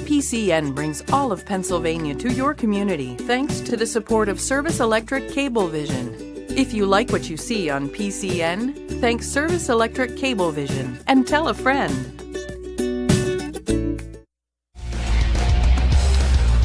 PCN brings all of Pennsylvania to your community thanks to the support of Service Electric Cablevision. If you like what you see on PCN, thank Service Electric Cablevision and tell a friend.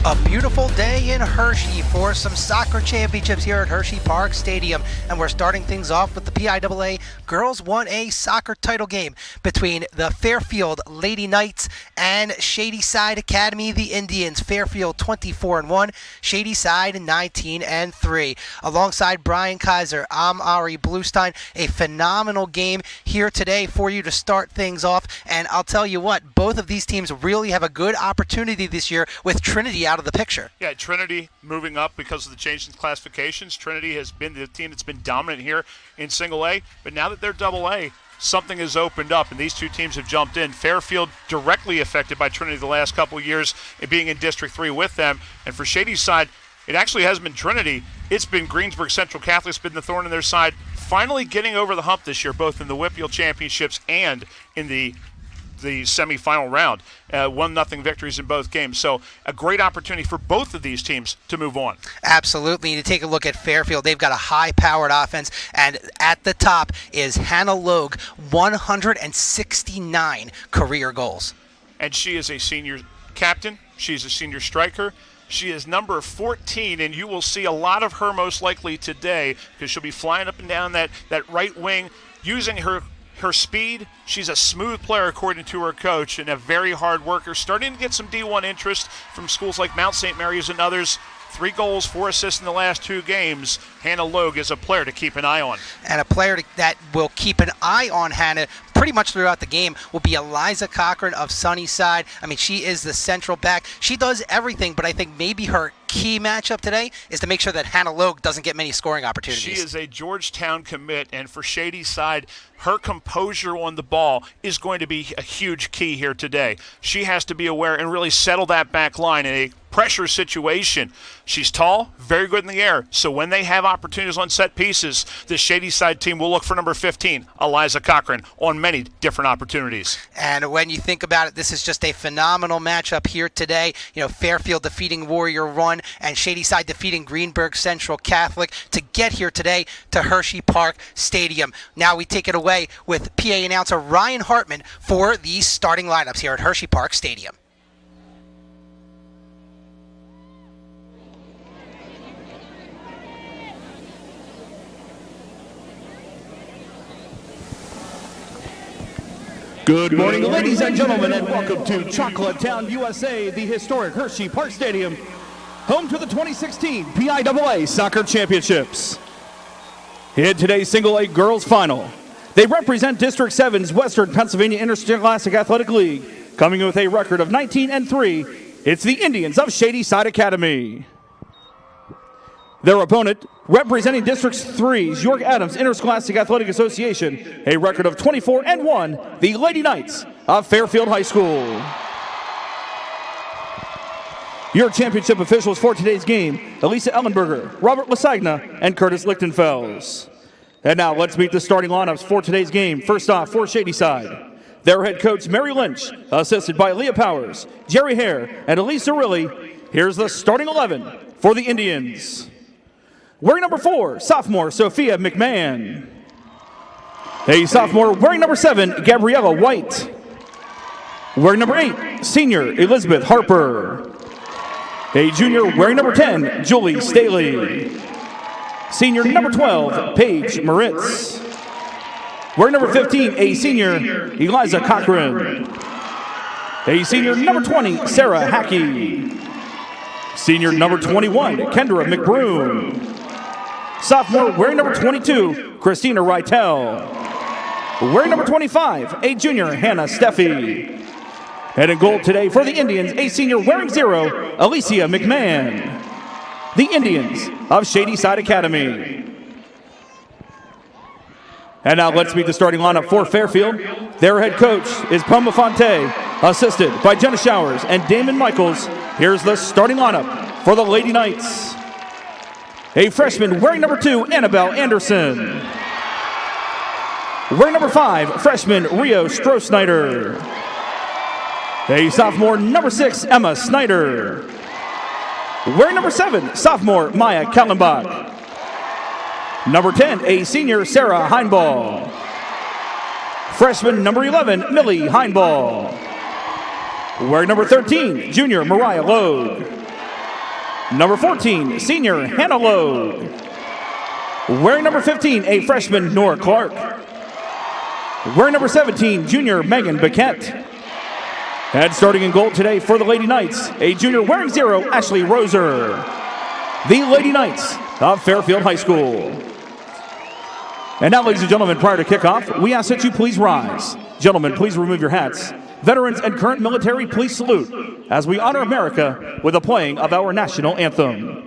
A beautiful day in Hershey for some soccer championships here at Hershey Park Stadium. And we're starting things off with the PIAA Girls 1A soccer title game between the Fairfield Lady Knights and Shady Side Academy, the Indians. Fairfield 24-1, Shady Side 19-3. Alongside Brian Kaiser, I'm Ari Bluestein. A phenomenal game here today for you to start things off. And I'll tell you what, both of these teams really have a good opportunity this year with Trinity out of the picture. Yeah, Trinity moving up because of the change in classifications. Trinity has been the team that's been dominant here in single A, but now that they're double A, something has opened up, and these two teams have jumped in. Fairfield directly affected by Trinity the last couple of years and being in District 3 with them. And for Shady's side, it actually hasn't been Trinity. It's been Greensburg Central Catholic's been the thorn in their side, finally getting over the hump this year, both in the Whitfield Championships and in the semifinal round. 1-0 victories in both games. So a great opportunity for both of these teams to move on. Absolutely. To take a look at Fairfield, they've got a high-powered offense, and at the top is Hannah Logue, 169 career goals. And she is a senior captain. She's a senior striker. She is number 14, and you will see a lot of her most likely today because she'll be flying up and down that right wing, using her speed. She's a smooth player according to her coach and a very hard worker, starting to get some D1 interest from schools like Mount St. Mary's and others. 3 goals, 4 assists in the last 2 games. Hannah Logue is a player to keep an eye on. And a player that will keep an eye on Hannah pretty much throughout the game will be Eliza Cochran of Sunnyside. I mean, she is the central back. She does everything, but I think maybe her key matchup today is to make sure that Hannah Logue doesn't get many scoring opportunities. She is a Georgetown commit, and for Shady's side, her composure on the ball is going to be a huge key here today. She has to be aware and really settle that back line in a pressure situation. She's tall, very good in the air, so when they have opportunities on set pieces, the Shady side team will look for number 15, Eliza Cochran, on many different opportunities. And when you think about it, this is just a phenomenal matchup here today. You know, Fairfield defeating Warrior Run and Shady Side defeating Greenburgh Central Catholic to get here today to Hershey Park Stadium. Now we take it away with PA announcer Ryan Hartman for these starting lineups here at Hershey Park Stadium. Good morning, ladies and gentlemen, and welcome to Chocolate Town, USA, the historic Hershey Park Stadium, home to the 2016 PIAA Soccer Championships. In today's Single A Girls Final, they represent District 7's Western Pennsylvania Interscholastic Athletic League, coming with a record of 19-3. It's the Indians of Shady Side Academy. Their opponent, representing District 3's York Adams Interscholastic Athletic Association, a record of 24-1, the Lady Knights of Fairfield High School. Your championship officials for today's game, Elisa Ellenberger, Robert Lasagna, and Curtis Lichtenfels. And now let's meet the starting lineups for today's game. First off, for Shady Side, their head coach, Mary Lynch, assisted by Leah Powers, Jerry Hare, and Elise Riley. Here's the starting 11 for the Indians. Wearing number 4, sophomore Sophia McMahon. A sophomore wearing number 7, Gabriella White. Wearing number 8, senior Elizabeth Harper. A junior wearing number 10, Julie Staley. Senior number 12, Paige Moritz. Wearing number 15, a senior Eliza Cochran. A senior number 20, Sarah Hackey. Senior number 21, Kendra McBroom. Sophomore wearing number 22, Christina Rytel. Wearing number 25, a junior, Hannah Steffi. And in goal today for the Indians, a senior wearing 0, Alicia McMahon. The Indians of Shady Side Academy. And now let's meet the starting lineup for Fairfield. Their head coach is Poma Fonte, assisted by Jenna Showers and Damon Michaels. Here's the starting lineup for the Lady Knights. A freshman wearing number 2, Annabelle Anderson. Wearing number 5, freshman Rio Strohsnyder. A sophomore, number 6, Emma Snyder. Wearing number 7, sophomore, Maya Kallenbach. Number 10, a senior, Sarah Heinball. Freshman, number 11, Millie Heinball. Wearing number 13, junior, Mariah Logue. Number 14, senior, Hannah Logue. Wearing number 15, a freshman, Nora Clark. Wearing number 17, junior, Megan Biquette. And starting in goal today for the Lady Knights, a junior wearing 0, Ashley Roser. The Lady Knights of Fairfield High School. And now, ladies and gentlemen, prior to kickoff, we ask that you please rise. Gentlemen, please remove your hats. Veterans and current military, please salute as we honor America with the playing of our national anthem.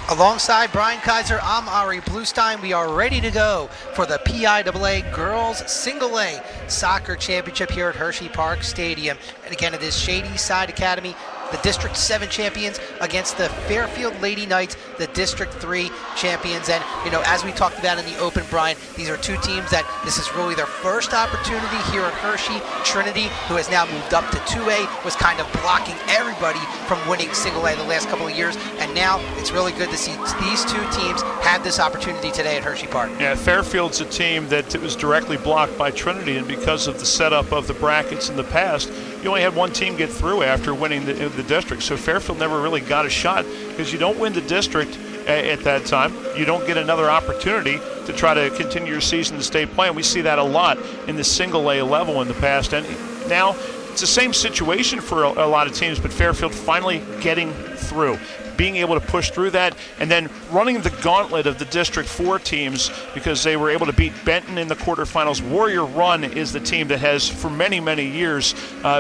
Alongside Brian Kaiser, I'm Ari Bluestein. We are ready to go for the PIAA Girls Single A Soccer Championship here at Hershey Park Stadium. And again, it is Shady Side Academy, the District 7 champions, against the Fairfield Lady Knights, the District 3 champions. And, you know, as we talked about in the open, Brian, these are two teams that this is really their first opportunity here at Hershey. Trinity, who has now moved up to 2A, was kind of blocking everybody from winning Single A the last couple of years. And now it's really good to see these two teams have this opportunity today at Hershey Park. Yeah, Fairfield's a team that was directly blocked by Trinity, and because of the setup of the brackets in the past, you only had one team get through after winning the district. So Fairfield never really got a shot because you don't win the district at that time. You don't get another opportunity to try to continue your season in the state play. And we see that a lot in the single A level in the past. And now it's the same situation for a lot of teams, but Fairfield finally getting through, being able to push through that, and then running the gauntlet of the District 4 teams because they were able to beat Benton in the quarterfinals. Warrior Run is the team that has, for many, many years,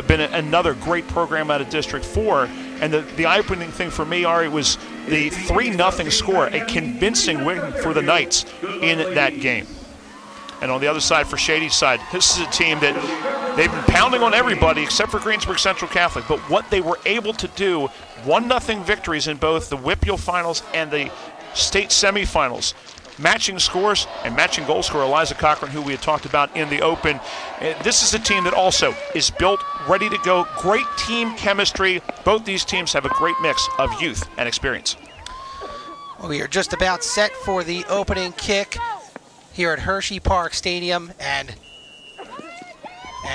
been another great program out of District 4. And the eye-opening thing for me, Ari, was the 3-0 score, a convincing win for the Knights in that game. And on the other side, for Shady's side, this is a team that they've been pounding on everybody except for Greensburg Central Catholic. But what they were able to do, 1-0 victories in both the WIPIAL finals and the state semifinals. Matching scores and matching goal scorer Eliza Cochran, who we had talked about in the open. This is a team that also is built, ready to go. Great team chemistry. Both these teams have a great mix of youth and experience. We are just about set for the opening kick here at Hershey Park Stadium, and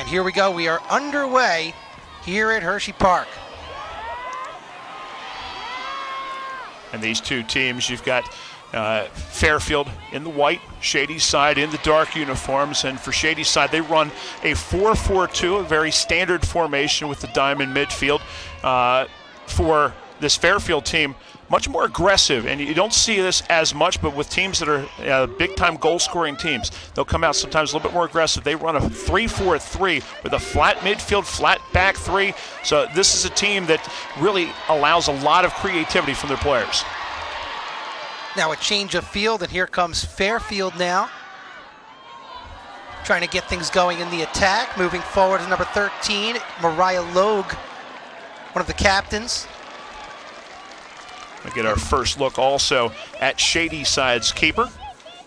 here we go. We are underway here at Hershey Park. And these two teams, you've got Fairfield in the white, Shady's side in the dark uniforms, and for Shady's side, they run a 4-4-2, a very standard formation with the diamond midfield. For this Fairfield team, much more aggressive, and you don't see this as much, but with teams that are big-time goal-scoring teams, they'll come out sometimes a little bit more aggressive. They run a 3-4-3 with a flat midfield, flat back three. So this is a team that really allows a lot of creativity from their players. Now a change of field, and here comes Fairfield now, trying to get things going in the attack. Moving forward to number 13, Mariah Logue, one of the captains. We get our first look also at Shady side's keeper.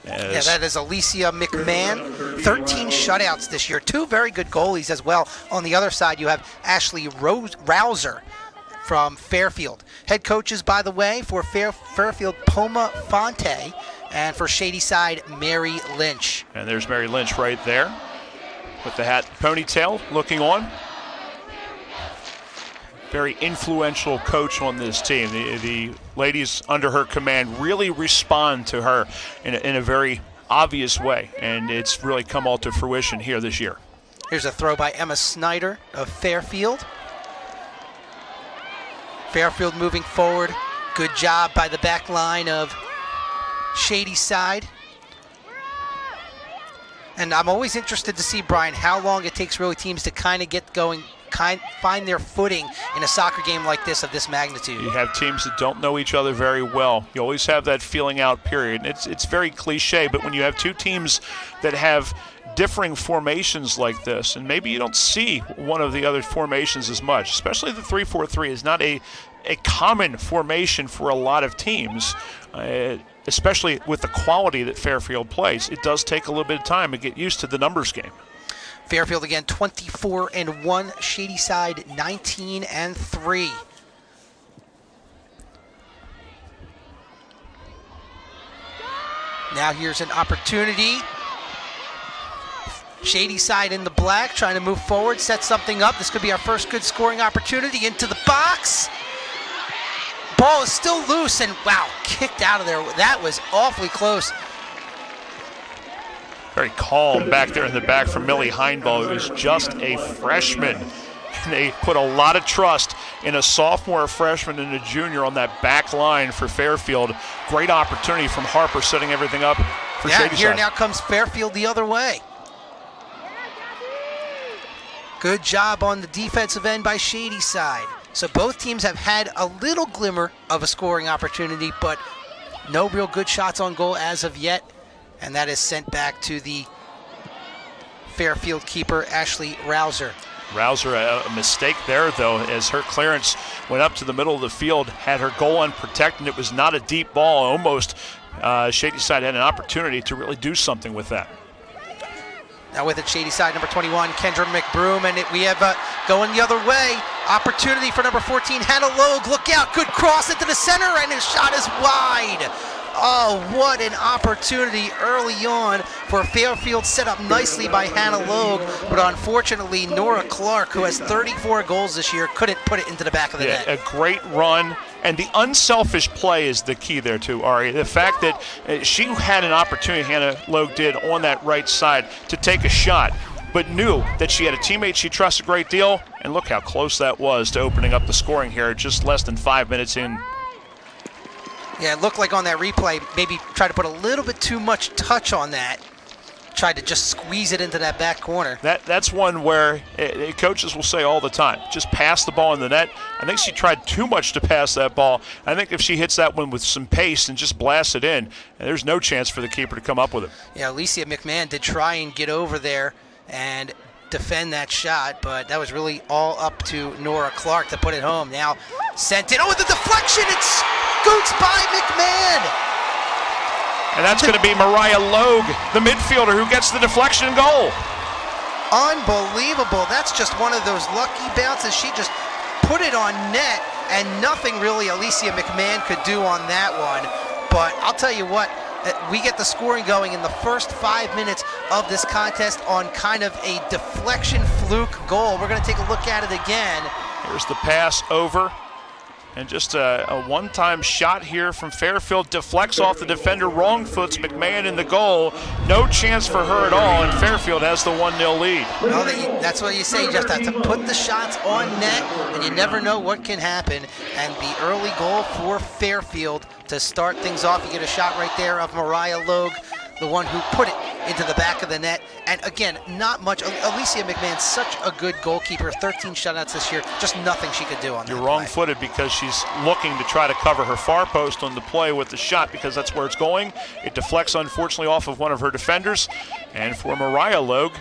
Yeah, that is Alicia McMahon. 13 shutouts this year. 2 very good goalies as well. On the other side, you have Ashley Rouser from Fairfield. Head coaches, by the way, for Fairfield, Poma Fonte, and for Shady side, Mary Lynch. And there's Mary Lynch right there with the hat ponytail looking on. Very influential coach on this team. The ladies under her command really respond to her in a very obvious way, and it's really come all to fruition here this year. Here's a throw by Emma Snyder of Fairfield. Fairfield moving forward. Good job by the back line of Shady side. And I'm always interested to see, Brian, how long it takes really teams to kind of get going, find their footing in a soccer game like this of this magnitude. You have teams that don't know each other very well. You always have that feeling out period. It's very cliche, but when you have two teams that have differing formations like this, and maybe you don't see one of the other formations as much, especially the 3-4-3 is not a common formation for a lot of teams, especially with the quality that Fairfield plays. It does take a little bit of time to get used to the numbers game. Fairfield again 24-1, Shady side 19-3. Now here's an opportunity. Shady side in the black, trying to move forward, set something up. This could be our first good scoring opportunity. Into the box. Ball is still loose, and wow, kicked out of there. That was awfully close. Very calm back there in the back from Millie Heinball, who is just a freshman. And they put a lot of trust in a sophomore, a freshman, and a junior on that back line for Fairfield. Great opportunity from Harper setting everything up for Shady here side. Now comes Fairfield the other way. Good job on the defensive end by Shady side. So both teams have had a little glimmer of a scoring opportunity, but no real good shots on goal as of yet. And that is sent back to the Fairfield keeper, Ashley Rouser. Rouser, a mistake there, though, as her clearance went up to the middle of the field, had her goal unprotected. It was not a deep ball. Almost Shady side had an opportunity to really do something with that. Now with it, Shady side, number 21, Kendra McBroom, and we have going the other way. Opportunity for number 14, Hannah Logue. Look out, good cross into the center, and his shot is wide. Oh, what an opportunity early on for Fairfield, set up nicely by Hannah Logue, but unfortunately Nora Clark, who has 34 goals this year, couldn't put it into the back of the net. A great run, and the unselfish play is the key there too, Ari. The fact that she had an opportunity, Hannah Logue did, on that right side to take a shot, but knew that she had a teammate she trusts a great deal, and look how close that was to opening up the scoring here just less than 5 minutes in. Yeah, it looked like on that replay, maybe tried to put a little bit too much touch on that. Tried to just squeeze it into that back corner. That's one where coaches will say all the time, just pass the ball in the net. I think she tried too much to pass that ball. I think if she hits that one with some pace and just blasts it in, there's no chance for the keeper to come up with it. Yeah, Alicia McMahon did try and get over there and defend that shot, but that was really all up to Nora Clark to put it home. Now sent in. Oh, the deflection! It scoots by McMahon! And that's going to be Mariah Logue, the midfielder, who gets the deflection goal. Unbelievable. That's just one of those lucky bounces. She just put it on net, and nothing really Alicia McMahon could do on that one. But I'll tell you what, we get the scoring going in the first 5 minutes of this contest on kind of a deflection fluke goal. We're going to take a look at it again. Here's the pass over. And just a one-time shot here from Fairfield. Deflects off the defender, wrong foots McMahon in the goal. No chance for her at all, and Fairfield has the 1-0 lead. Well, that's what you say. You just have to put the shots on net, and you never know what can happen. And the early goal for Fairfield to start things off. You get a shot right there of Mariah Logue, the one who put it into the back of the net. And again, not much. Alicia McMahon, such a good goalkeeper. 13 shutouts this year. Just nothing she could do on that. You're wrong-footed because she's looking to try to cover her far post on the play with the shot because that's where it's going. It deflects, unfortunately, off of one of her defenders. And for Mariah Logue,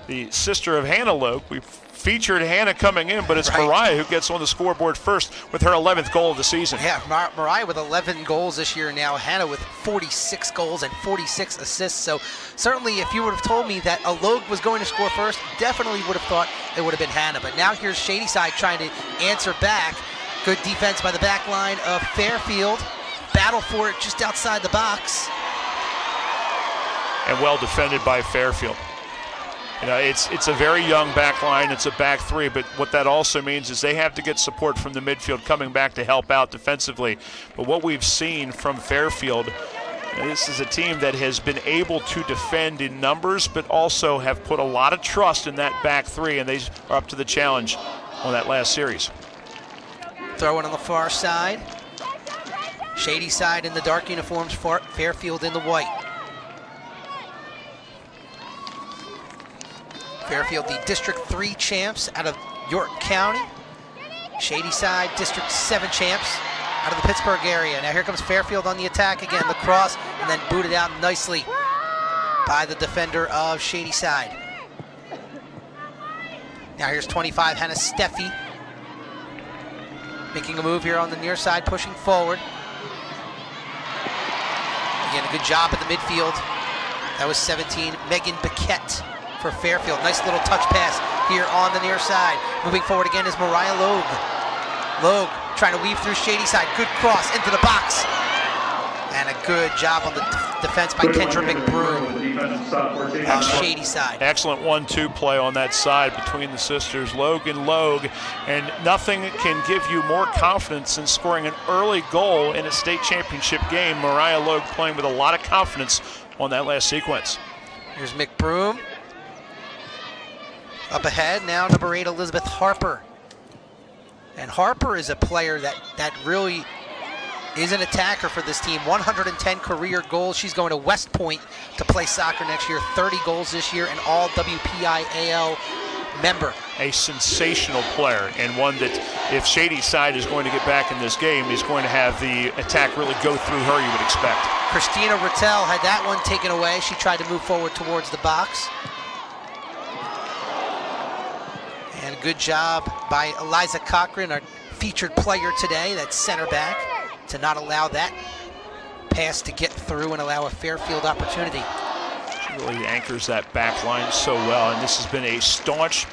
the sister of Hannah Logue, we featured Hannah coming in, but it's Mariah who gets on the scoreboard first with her 11th goal of the season. Yeah, Mariah with 11 goals this year now. Hannah with 46 goals and 46 assists. So certainly if you would have told me that a Logue was going to score first, definitely would have thought it would have been Hannah. But now here's Shadyside trying to answer back. Good defense by the back line of Fairfield. Battle for it just outside the box. And well defended by Fairfield. You know, it's a very young back line. It's a back three, but what that also means is they have to get support from the midfield coming back to help out defensively. But what we've seen from Fairfield, this is a team that has been able to defend in numbers, but also have put a lot of trust in that back three, and they are up to the challenge on that last series. Throw it on the far side. Shadyside in the dark uniforms, Fairfield in the white. Fairfield, the District 3 champs out of York County. Shadyside, District 7 champs out of the Pittsburgh area. Now here comes Fairfield on the attack again. The cross, and then booted out nicely by the defender of Shadyside. Now here's 25, Hannah Steffi. Making a move here on the near side, pushing forward. Again, a good job at the midfield. That was 17, Megan Biquette for Fairfield. Nice little touch pass here on the near side. Moving forward again is Mariah Logue. Logue trying to weave through Shadyside. Good cross into the box. And a good job on the defense by Kendra McBroom on Shadyside. Excellent 1-2 play on that side between the sisters, Logue and Logue. And nothing can give you more confidence than scoring an early goal in a state championship game. Mariah Logue playing with a lot of confidence on that last sequence. Here's McBroom. Up ahead now, number 8, Elizabeth Harper. And Harper is a player that really is an attacker for this team. 110 career goals. She's going to West Point to play soccer next year. 30 goals this year, and all WPIAA member. A sensational player, and one that if Shadyside is going to get back in this game, is going to have the attack really go through her, you would expect. Christina Rattel had that one taken away. She tried to move forward towards the box. And a good job by Eliza Cochran, our featured player today, that center back, to not allow that pass to get through and allow a Fairfield opportunity. She really anchors that back line so well, and this has been a staunch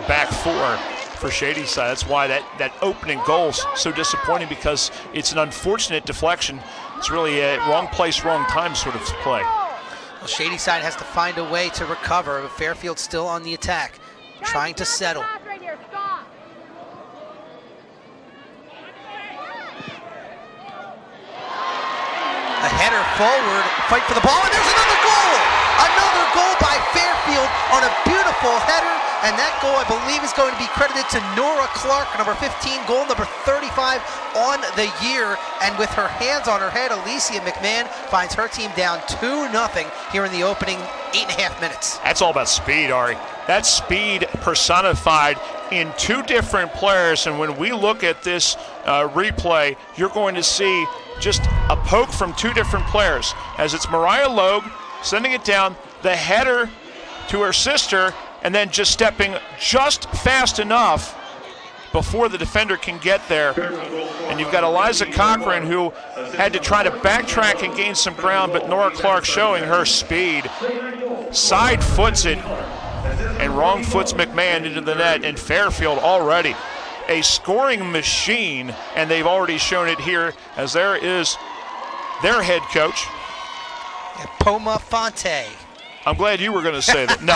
back four for Shadyside. That's why that opening goal's so disappointing, because it's an unfortunate deflection. It's really a wrong place, wrong time sort of play. Well, Shadyside has to find a way to recover, but Fairfield still on the attack, trying to settle. A header forward, fight for the ball, and there's another goal! Another goal by Fairfield on a beautiful header, and that goal, I believe, is going to be credited to Nora Clark, number 15, goal number 35 on the year. And with her hands on her head, Alicia McMahon finds her team down 2-0 here in the opening 8.5 minutes. That's all about speed, Ari. That's speed personified in two different players, and when we look at this replay, you're going to see just a poke from two different players, as it's Mariah Logue sending it down, the header to her sister, and then just stepping just fast enough before the defender can get there. And you've got Eliza Cochran, who had to try to backtrack and gain some ground, but Nora Clark showing her speed. Side foots it and wrong foots McMahon into the net, and Fairfield already a scoring machine, and they've already shown it here, as there is their head coach. Poma Fonte. I'm glad you were going to say that. No,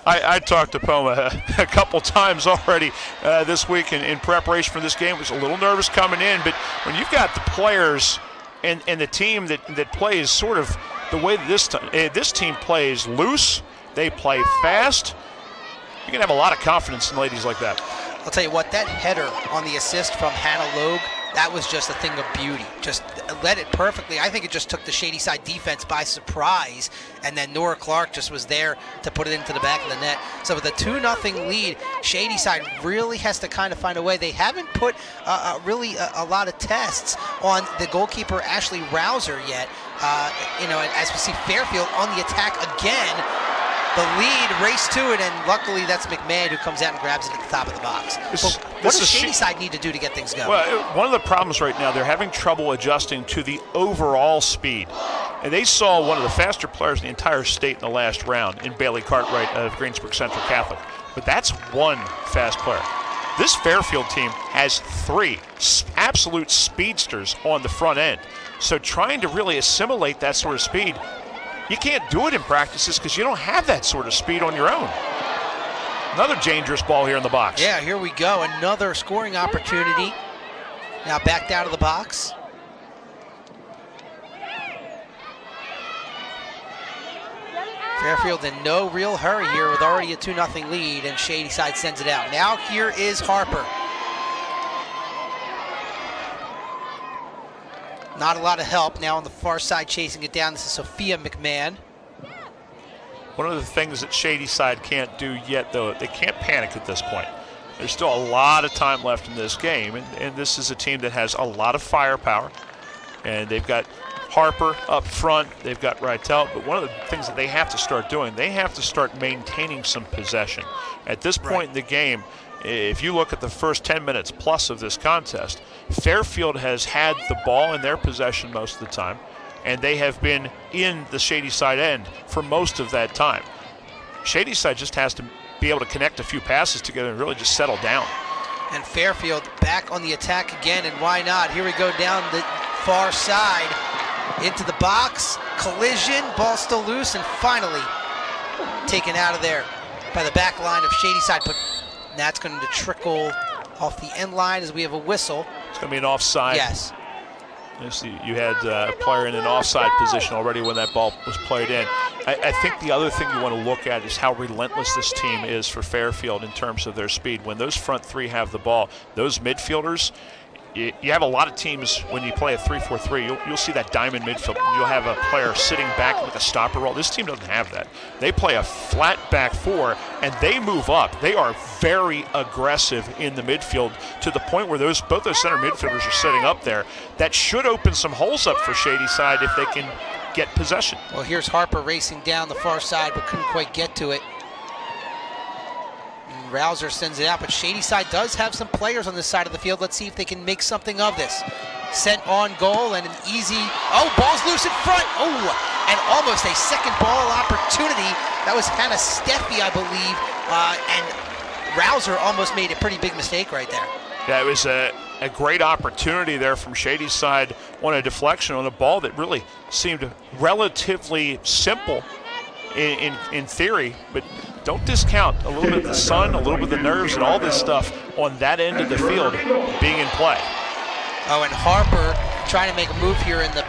I talked to Poma a couple times already this week in preparation for this game. Was a little nervous coming in, but when you've got the players and the team that plays sort of the way this team plays loose, they play fast, you can have a lot of confidence in ladies like that. I'll tell you what, that header on the assist from Hannah Logue, that was just a thing of beauty. Just led it perfectly. I think it just took the Shadyside defense by surprise, and then Nora Clark just was there to put it into the back of the net. So with a 2-0 lead, Shadyside really has to kind of find a way. They haven't put really a lot of tests on the goalkeeper, Ashley Rouser, yet. And as we see Fairfield on the attack again, the lead, race to it, and luckily that's McMahon who comes out and grabs it at the top of the box. What does Shady side need to do to get things going? Well, one of the problems right now, they're having trouble adjusting to the overall speed. And they saw one of the faster players in the entire state in the last round in Bailey Cartwright of Greensburg Central Catholic. But that's one fast player. This Fairfield team has 3 absolute speedsters on the front end. So trying to really assimilate that sort of speed, you can't do it in practices because you don't have that sort of speed on your own. Another dangerous ball here in the box. Yeah, here we go. Another scoring opportunity. Now backed out of the box. Fairfield in no real hurry here with already a 2-0 lead, and Shady side sends it out. Now here is Harper. Not a lot of help now on the far side chasing it down. This is Sophia McMahon. One of the things that Shady side can't do yet, though, they can't panic at this point. There's still a lot of time left in this game, and this is a team that has a lot of firepower, and they've got Harper up front, they've got Rytel, but one of the things that they have to start doing, they have to start maintaining some possession. At this point in the game, if you look at the first 10 minutes plus of this contest, Fairfield has had the ball in their possession most of the time, and they have been in the Shady side end for most of that time. Shady side just has to be able to connect a few passes together and really just settle down. And Fairfield back on the attack again, and why not? Here we go down the far side into the box, collision, ball still loose, and finally taken out of there by the back line of Shady side. But that's going to trickle off the end line as we have a whistle. It's going to be an offside. Yes. You had a player in an offside position already when that ball was played in. I think the other thing you want to look at is how relentless this team is for Fairfield in terms of their speed. When those front 3 have the ball, those midfielders, you have a lot of teams when you play a 3-4-3, you'll see that diamond midfield. You'll have a player sitting back with a stopper roll. This team doesn't have that. They play a flat back 4, and they move up. They are very aggressive in the midfield to the point where both those center midfielders are sitting up there. That should open some holes up for Shady side if they can get possession. Well, here's Harper racing down the far side, but couldn't quite get to it. Rouser sends it out, but Shady side does have some players on this side of the field. Let's see if they can make something of this. Sent on goal and an easy, ball's loose in front. And almost a second ball opportunity. That was Hannah Steffi, I believe, and Rouser almost made a pretty big mistake right there. Yeah, it was a great opportunity there from Shady's side on a deflection on a ball that really seemed relatively simple in theory, but don't discount a little bit of the sun, a little bit of the nerves, and all this stuff on that end of the field being in play. And Harper trying to make a move here in the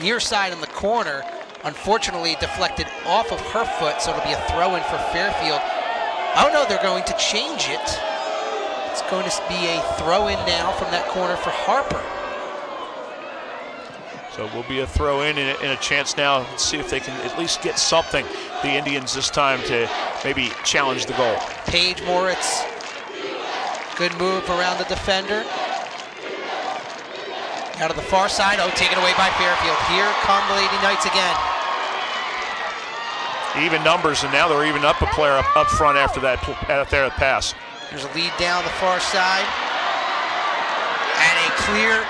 near side in the corner. Unfortunately, it deflected off of her foot, so it'll be a throw-in for Fairfield. Oh no, they're going to change it. It's going to be a throw-in now from that corner for Harper. So it will be a throw-in and a chance now to see if they can at least get something, the Indians this time, to maybe challenge the goal. Paige Moritz, good move around the defender. Out of the far side, taken away by Fairfield. Here come the Lady Knights again. Even numbers, and now they're even up a player up front after that pass. There's a lead down the far side. And a clear.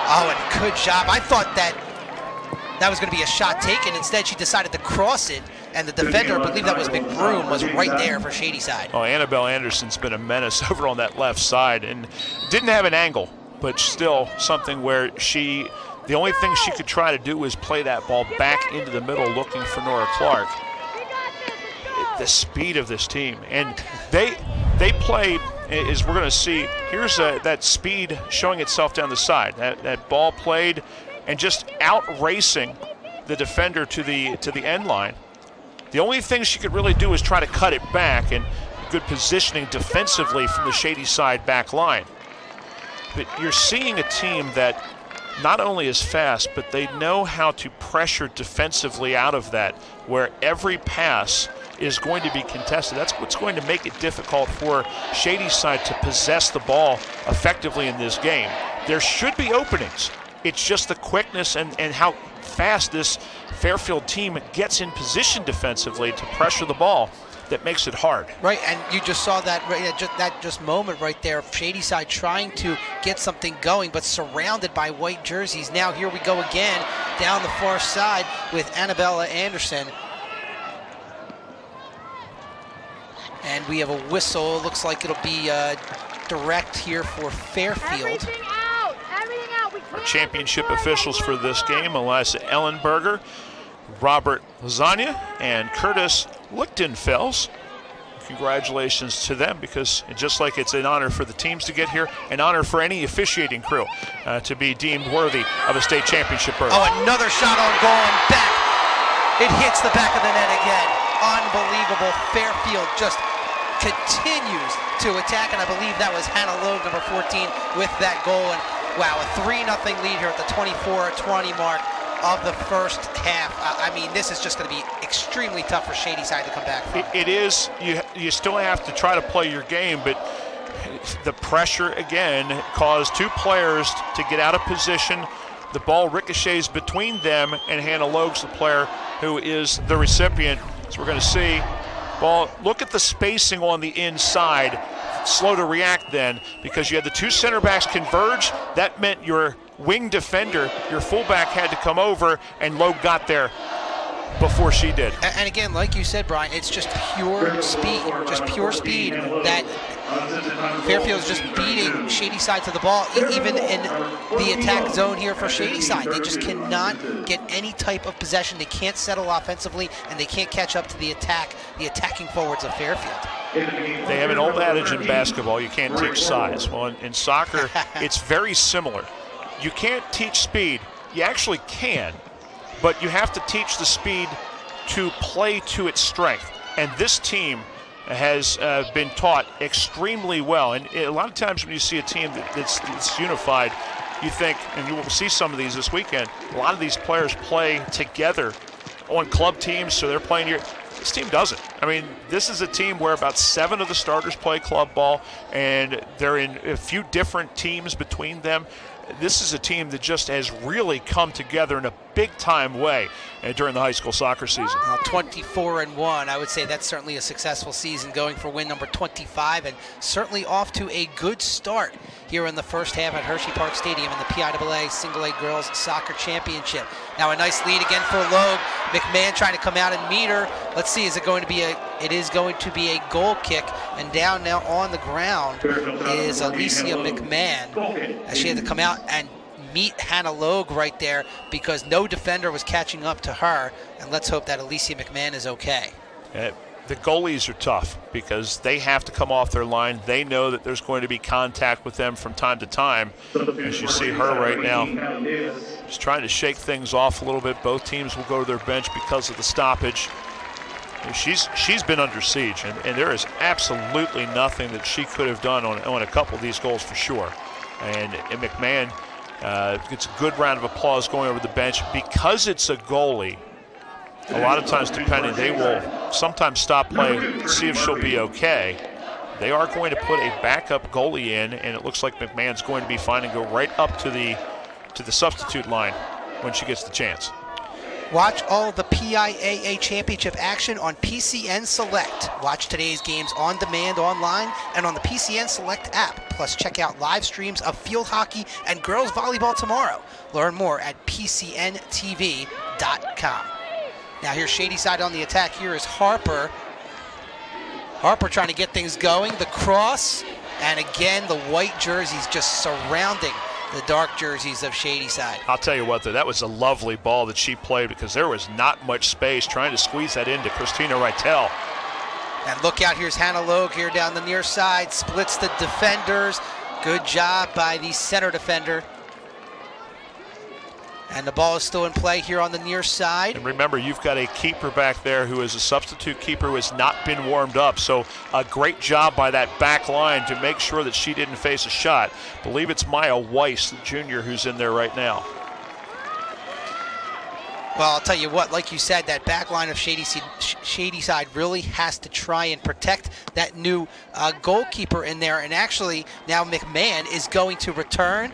And good job. I thought that was going to be a shot taken. Instead, she decided to cross it, and the defender, I believe that was McBroom, was right there for Shady side. Annabelle Anderson's been a menace over on that left side and didn't have an angle, but still something where the only thing she could try to do was play that ball back into the middle looking for Nora Clark. The speed of this team, and they play, as we're going to see, here's that speed showing itself down the side. That ball played and just out-racing the defender to the end line. The only thing she could really do is try to cut it back, and good positioning defensively from the Shady side back line. But you're seeing a team that not only is fast, but they know how to pressure defensively out of that, where every pass is going to be contested. That's what's going to make it difficult for Shady's side to possess the ball effectively in this game. There should be openings. It's just the quickness and how fast this Fairfield team gets in position defensively to pressure the ball that makes it hard. Right, and you just saw that moment right there. Shady Side trying to get something going, but surrounded by white jerseys. Now here we go again down the far side with Annabella Anderson. And we have a whistle. Looks like it'll be direct here for Fairfield. Everything out! Everything out! Our championship officials for this game, Eliza Ellenberger, Robert Lasagna, and Curtis Lichtenfels. Congratulations to them, because just like it's an honor for the teams to get here, an honor for any officiating crew to be deemed worthy of a state championship berth. Oh, another shot on goal and back. It hits the back of the net again. Unbelievable. Fairfield just continues to attack, and I believe that was Hannah Logue, number 14, with that goal. And wow, a 3-0 lead here at the 24-20 mark of the first half. I mean, this is just going to be extremely tough for Shady Side to come back from. It is. You still have to try to play your game, but the pressure again caused two players to get out of position. The ball ricochets between them, and Hannah Logue's the player who is the recipient. So we're going to see ball. Look at the spacing on the inside. Slow to react then, because you had the two center backs converge. That meant your wing defender, your fullback, had to come over, and Logue got there before she did. And again, like you said, Brian, it's just pure speed, that Fairfield's just beating Shady Side to the ball, even in the attack zone here for Shady Side. They just cannot get any type of possession. They can't settle offensively, and they can't catch up to the attacking forwards of Fairfield. They have an old adage in basketball, you can't teach size. Well, in soccer, it's very similar. You can't teach speed. You actually can, but you have to teach the speed to play to its strength. And this team has been taught extremely well. And a lot of times when you see a team that's unified, you think, and you will see some of these this weekend, a lot of these players play together on club teams, so they're playing here. This team doesn't. I mean, this is a team where about 7 of the starters play club ball, and they're in a few different teams between them. This is a team that just has really come together in a big-time way during the high school soccer season. 24-1, I would say that's certainly a successful season, going for win number 25, and certainly off to a good start here in the first half at Hershey Park Stadium in the PIAA Single A Girls Soccer Championship. Now a nice lead again for Logue. McMahon trying to come out and meet her. Let's see, it is going to be a goal kick, and down now on the ground is Alicia McMahon, as she had to come out and meet Hannah Logue right there because no defender was catching up to her, and let's hope that Alicia McMahon is okay. The goalies are tough because they have to come off their line. They know that there's going to be contact with them from time to time. As you see her right now, just trying to shake things off a little bit. Both teams will go to their bench because of the stoppage. She's been under siege, and there is absolutely nothing that she could have done on a couple of these goals for sure. And McMahon gets a good round of applause going over the bench. Because it's a goalie, a lot of times, depending, they will sometimes stop playing to see if she'll be okay. They are going to put a backup goalie in, and it looks like McMahon's going to be fine and go right up to the substitute line when she gets the chance. Watch all of the PIAA Championship action on PCN Select. Watch today's games on demand online and on the PCN Select app. Plus, check out live streams of field hockey and girls volleyball tomorrow. Learn more at PCNTV.com. Now here's Shady Side on the attack. Here is Harper. Harper trying to get things going. The cross, and again, the white jerseys just surrounding the dark jerseys of Shady Side. I'll tell you what, though, that was a lovely ball that she played because there was not much space trying to squeeze that into Christina Reitel. And look out, here's Hannah Logue here down the near side, splits the defenders. Good job by the center defender. And the ball is still in play here on the near side. And remember, you've got a keeper back there who is a substitute keeper who has not been warmed up. So a great job by that back line to make sure that she didn't face a shot. I believe it's Maya Weiss, the junior, who's in there right now. Well, I'll tell you what, like you said, that back line of Shady Side really has to try and protect that new goalkeeper in there. And actually, now McMahon is going to return.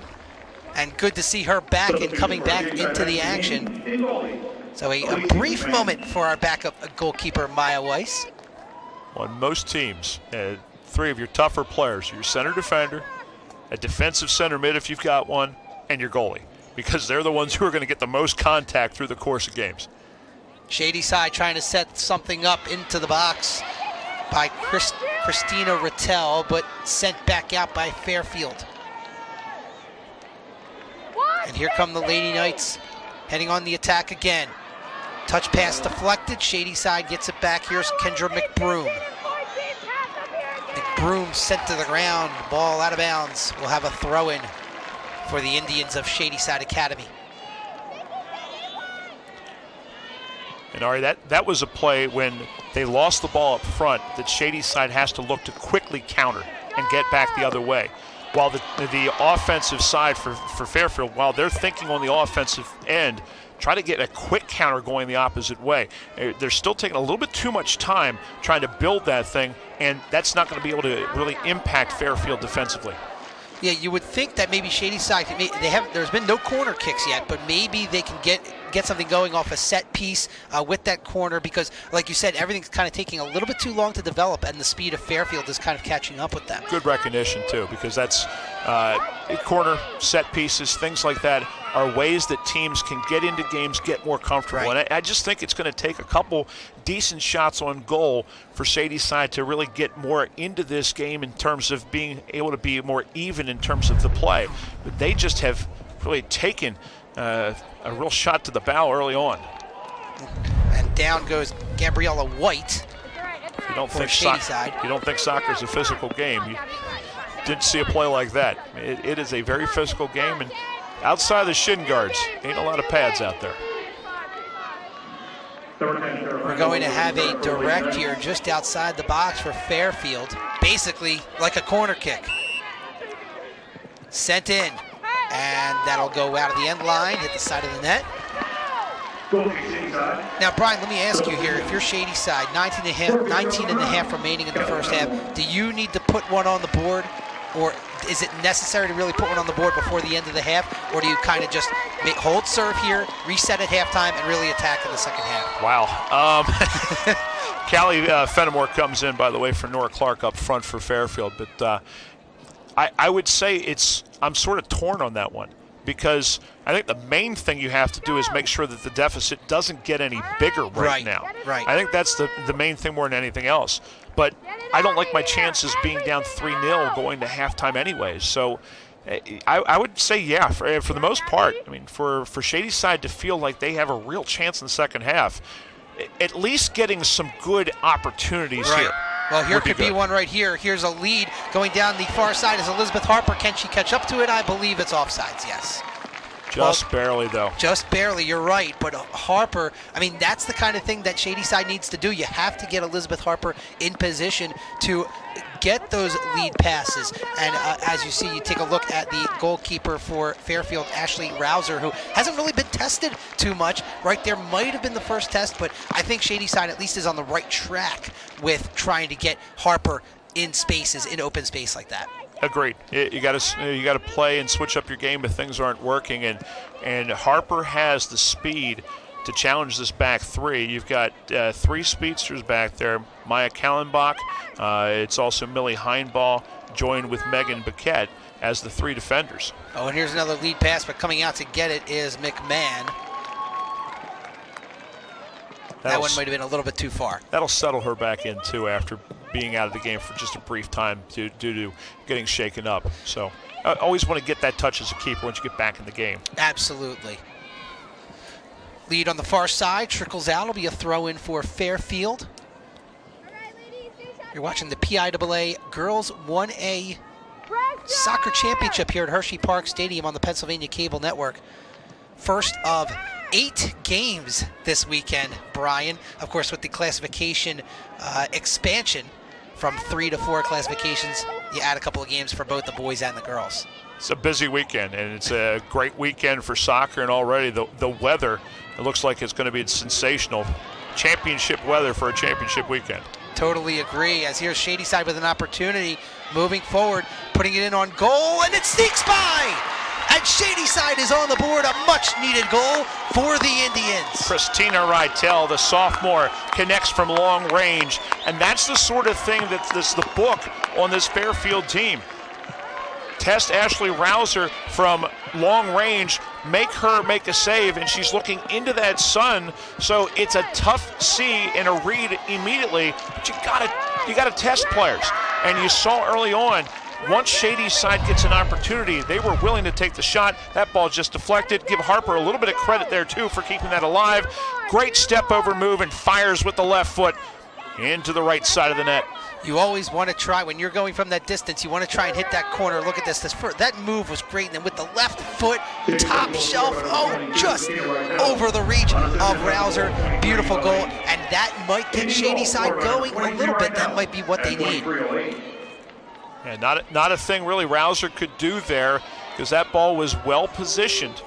And good to see her back and coming back into the action. So a brief moment for our backup goalkeeper, Maya Weiss. On most teams, three of your tougher players, your center defender, a defensive center mid if you've got one, and your goalie, because they're the ones who are going to get the most contact through the course of games. Shady side trying to set something up into the box by Christina Rattel, but sent back out by Fairfield. And here come the Lady Knights heading on the attack again. Touch pass deflected. Shady side gets it back. Here's Kendra McBroom. McBroom sent to the ground. Ball out of bounds. We'll have a throw-in for the Indians of Shady Side Academy. And Ari, that was a play when they lost the ball up front that Shady side has to look to quickly counter and get back the other way. While the offensive side for Fairfield, while they're thinking on the offensive end, try to get a quick counter going the opposite way. They're still taking a little bit too much time trying to build that thing, and that's not going to be able to really impact Fairfield defensively. Yeah, you would think that maybe Shady side, there's been no corner kicks yet, but maybe they can get something going off a set piece with that corner, because like you said, everything's kind of taking a little bit too long to develop, and the speed of Fairfield is kind of catching up with them. Good recognition too, because that's corner, set pieces, things like that are ways that teams can get into games, get more comfortable. Right. And I just think it's going to take a couple decent shots on goal for Shady side to really get more into this game in terms of being able to be more even in terms of the play. But they just have really taken a real shot to the bow early on. And down goes Gabriella White. You don't think Shady side. You don't think soccer is a physical game. You didn't see a play like that. It is a very physical game, and outside the shin guards, ain't a lot of pads out there. We're going to have a direct here just outside the box for Fairfield. Basically like a corner kick. Sent in. And that'll go out of the end line, hit the side of the net. Now, Brian, let me ask you here. If you're Shady side, 19 and a half remaining in the first half, do you need to put one on the board? Or is it necessary to really put one on the board before the end of the half? Or do you kind of just hold serve here, reset at halftime, and really attack in the second half? Wow. Callie Fenimore comes in, by the way, for Nora Clark up front for Fairfield. But I would say I'm sort of torn on that one, because I think the main thing you have to do is make sure that the deficit doesn't get any bigger right now. Right. I think that's the main thing more than anything else. But I don't like my chances being down 3-0 going to halftime anyways. So I would say, yeah, for the most part. I mean, for Shady side to feel like they have a real chance in the second half, at least getting some good opportunities here. Well, here could be one right here. Here's a lead going down the far side is Elizabeth Harper. Can she catch up to it? I believe it's offsides, yes. Just barely, though. Just barely, you're right. But Harper, I mean, that's the kind of thing that Shady side needs to do. You have to get Elizabeth Harper in position to get those lead passes. And as you see, you take a look at the goalkeeper for Fairfield, Ashley Rouser, who hasn't really been tested too much. Right there might have been the first test, but I think Shady side at least is on the right track with trying to get Harper in spaces, in open space like that. Agreed. You got to play and switch up your game if things aren't working, and Harper has the speed to challenge this back three. You've got three speedsters back there. Maya Kallenbach. It's also Millie Heinball joined with Megan Paquette as the three defenders. Oh, and here's another lead pass, but coming out to get it is McMahon. That one might have been a little bit too far. That'll settle her back in, too, after being out of the game for just a brief time due to getting shaken up. So I always want to get that touch as a keeper once you get back in the game. Absolutely. Lead on the far side, trickles out. It'll be a throw-in for Fairfield. You're watching the PIAA Girls 1A Soccer Championship here at Hershey Park Stadium on the Pennsylvania Cable Network. First of 8 games this weekend, Brian. Of course, with the classification expansion from 3 to 4 classifications, you add a couple of games for both the boys and the girls. It's a busy weekend, and it's a great weekend for soccer, and already the weather, it looks like it's going to be sensational. Championship weather for a championship weekend. Totally agree, as here's Shady side with an opportunity, moving forward, putting it in on goal, and it sneaks by! and Shadyside is on the board. A much-needed goal for the Indians. Christina Rytel, the sophomore, connects from long range, and that's the sort of thing that's the book on this Fairfield team. Test Ashley Rouser from long range, make her make a save, and she's looking into that sun, so it's a tough see and a read immediately, but you gotta test players. And you saw early on, once Shadyside gets an opportunity, they were willing to take the shot. That ball just deflected. Give Harper a little bit of credit there too for keeping that alive. Great step over move and fires with the left foot into the right side of the net. You always want to try, when you're going from that distance, you want to try and hit that corner. Look at this. That move was great. And then with the left foot, top shelf, just over the reach of Rouser. Beautiful goal. And that might get Shadyside going a little bit. That might be what they need. Yeah, not a thing really Rouser could do there, because that ball was well positioned.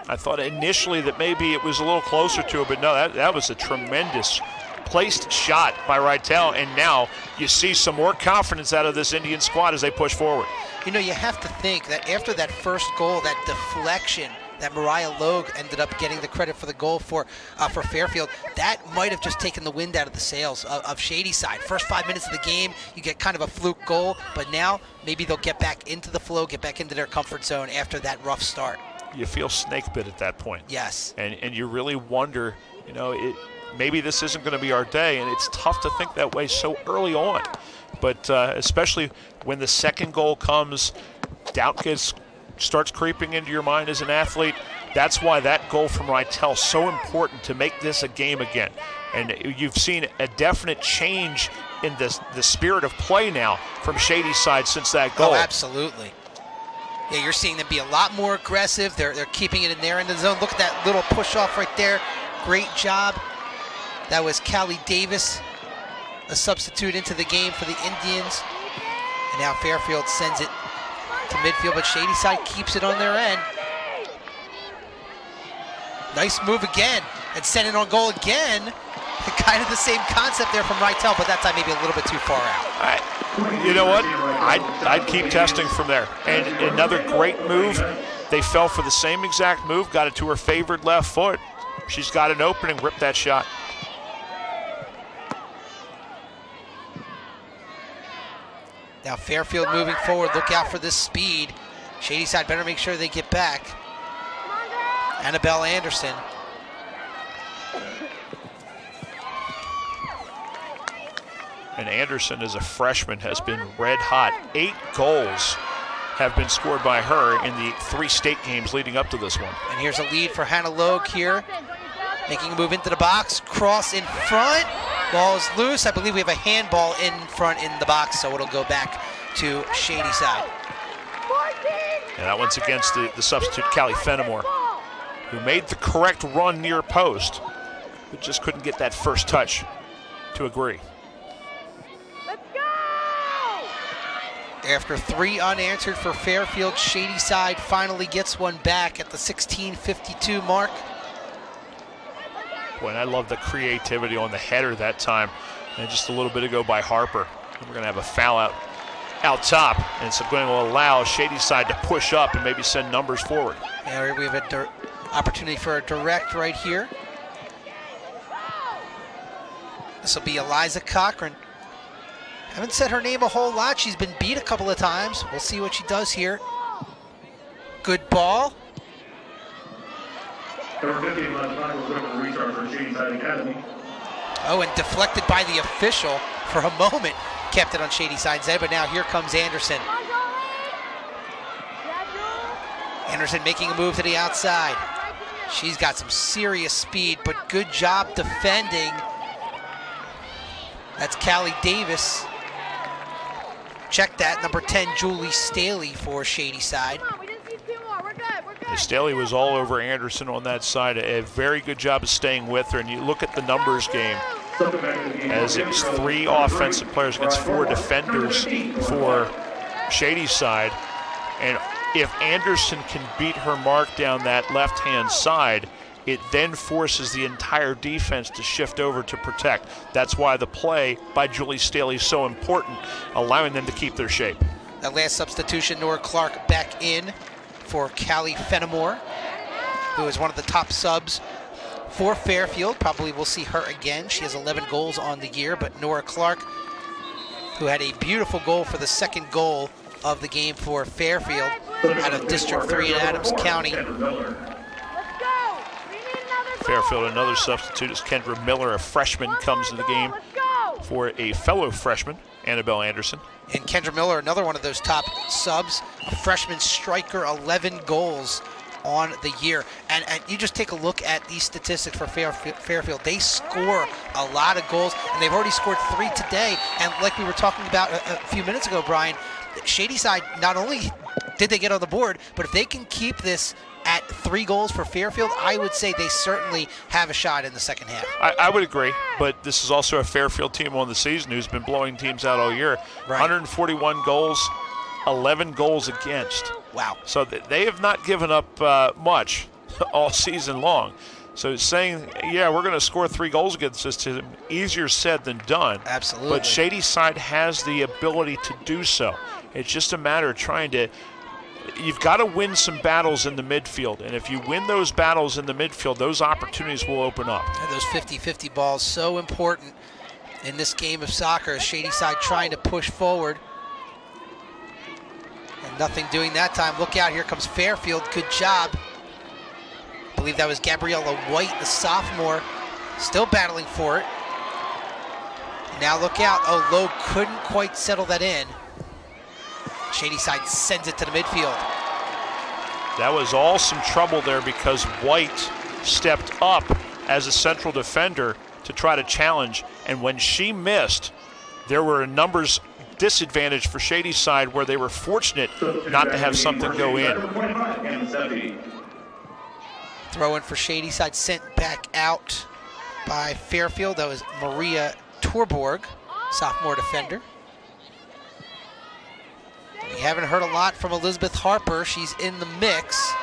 I thought initially that maybe it was a little closer to it, but no, that was a tremendous placed shot by Rytel, and now you see some more confidence out of this Indian squad as they push forward. You know, you have to think that after that first goal, that deflection that Mariah Logue ended up getting the credit for the goal for Fairfield, that might have just taken the wind out of the sails of Shadyside. First 5 minutes of the game, you get kind of a fluke goal, but now maybe they'll get back into the flow, get back into their comfort zone after that rough start. You feel snake bit at that point. Yes. And you really wonder, you know, maybe this isn't going to be our day, and it's tough to think that way so early on. But especially when the second goal comes, doubt starts creeping into your mind as an athlete. That's why that goal from Rytel is so important to make this a game again. And you've seen a definite change in the spirit of play now from Shadyside since that goal. Oh, absolutely. Yeah, you're seeing them be a lot more aggressive. They're keeping it in their end of the zone. Look at that little push off right there. Great job. That was Callie Davis, a substitute into the game for the Indians. And now Fairfield sends it to midfield, but Shadyside keeps it on their end. Nice move again, and send it on goal again. Kind of the same concept there from Rytel, but that time maybe a little bit too far out. You know what? I'd keep testing from there. And another great move. They fell for the same exact move, got it to her favored left foot. She's got an opening, ripped that shot. Now Fairfield moving forward. Look out for this speed. Shadyside better make sure they get back. Annabelle Anderson. And Anderson, as a freshman, has been red hot. 8 goals have been scored by her in the 3 state games leading up to this one. And here's a lead for Hannah Logue here. Making a move into the box. Cross in front. Ball is loose. I believe we have a handball in front in the box, so it'll go back to Shadyside. And that one's against the substitute, Callie Fenimore, who made the correct run near post, but just couldn't get that first touch to agree. After 3 unanswered for Fairfield, Shadyside finally gets one back at the 16:52 mark. Boy, and I love the creativity on the header that time. And just a little bit ago by Harper. And we're going to have a foul out top. And it's going to allow Shadyside to push up and maybe send numbers forward. Yeah, we have an opportunity for a direct right here. This will be Eliza Cochran. Haven't said her name a whole lot. She's been beat a couple of times. We'll see what she does here. Good ball. Oh, and deflected by the official for a moment. Kept it on Shadyside's head, but now here comes Anderson. Anderson making a move to the outside. She's got some serious speed, but good job defending. That's Callie Davis. Check that, number 10, Julie Staley for Shadyside. Staley was all over Anderson on that side. A very good job of staying with her. And you look at the numbers game, as it was 3 offensive players against 4 defenders for Shadyside. And if Anderson can beat her mark down that left-hand side, it then forces the entire defense to shift over to protect. That's why the play by Julie Staley is so important, allowing them to keep their shape. That last substitution, Nora Clark back in for Callie Fenimore, who is one of the top subs for Fairfield. Probably we'll see her again. She has 11 goals on the year, but Nora Clark, who had a beautiful goal for the second goal of the game for Fairfield out of District 3 in Adams County. Fairfield, another substitute, as Kendra Miller, a freshman, comes to the game for a fellow freshman, Annabelle Anderson. And Kendra Miller, another one of those top subs, a freshman striker, 11 goals on the year. And you just take a look at these statistics for Fairfield. They score a lot of goals, and they've already scored 3 today. And like we were talking about a few minutes ago, Brian, Shady side, not only did they get on the board, but if they can keep this at 3 goals for Fairfield, I would say they certainly have a shot in the second half. I would agree, but this is also a Fairfield team on the season who's been blowing teams out all year. Right. 141 goals, 11 goals against. Wow. So they have not given up much all season long. So saying, yeah, we're going to score 3 goals against this team, easier said than done. Absolutely. But Shady side has the ability to do so. It's just a matter of trying to you've got to win some battles in the midfield. And if you win those battles in the midfield, those opportunities will open up. And those 50-50 balls, so important in this game of soccer. Shady side trying to push forward. And nothing doing that time. Look out, here comes Fairfield. Good job. I believe that was Gabriella White, the sophomore, still battling for it. And now look out. Oh, Lowe couldn't quite settle that in. Shady side sends it to the midfield. That was all some trouble there because White stepped up as a central defender to try to challenge, and when she missed, there were a numbers disadvantage for Shady side where they were fortunate not to have something go in. Throw in for Shady side sent back out by Fairfield. That was Maria Torborg, sophomore defender. We haven't heard a lot from Elizabeth Harper. She's in the mix,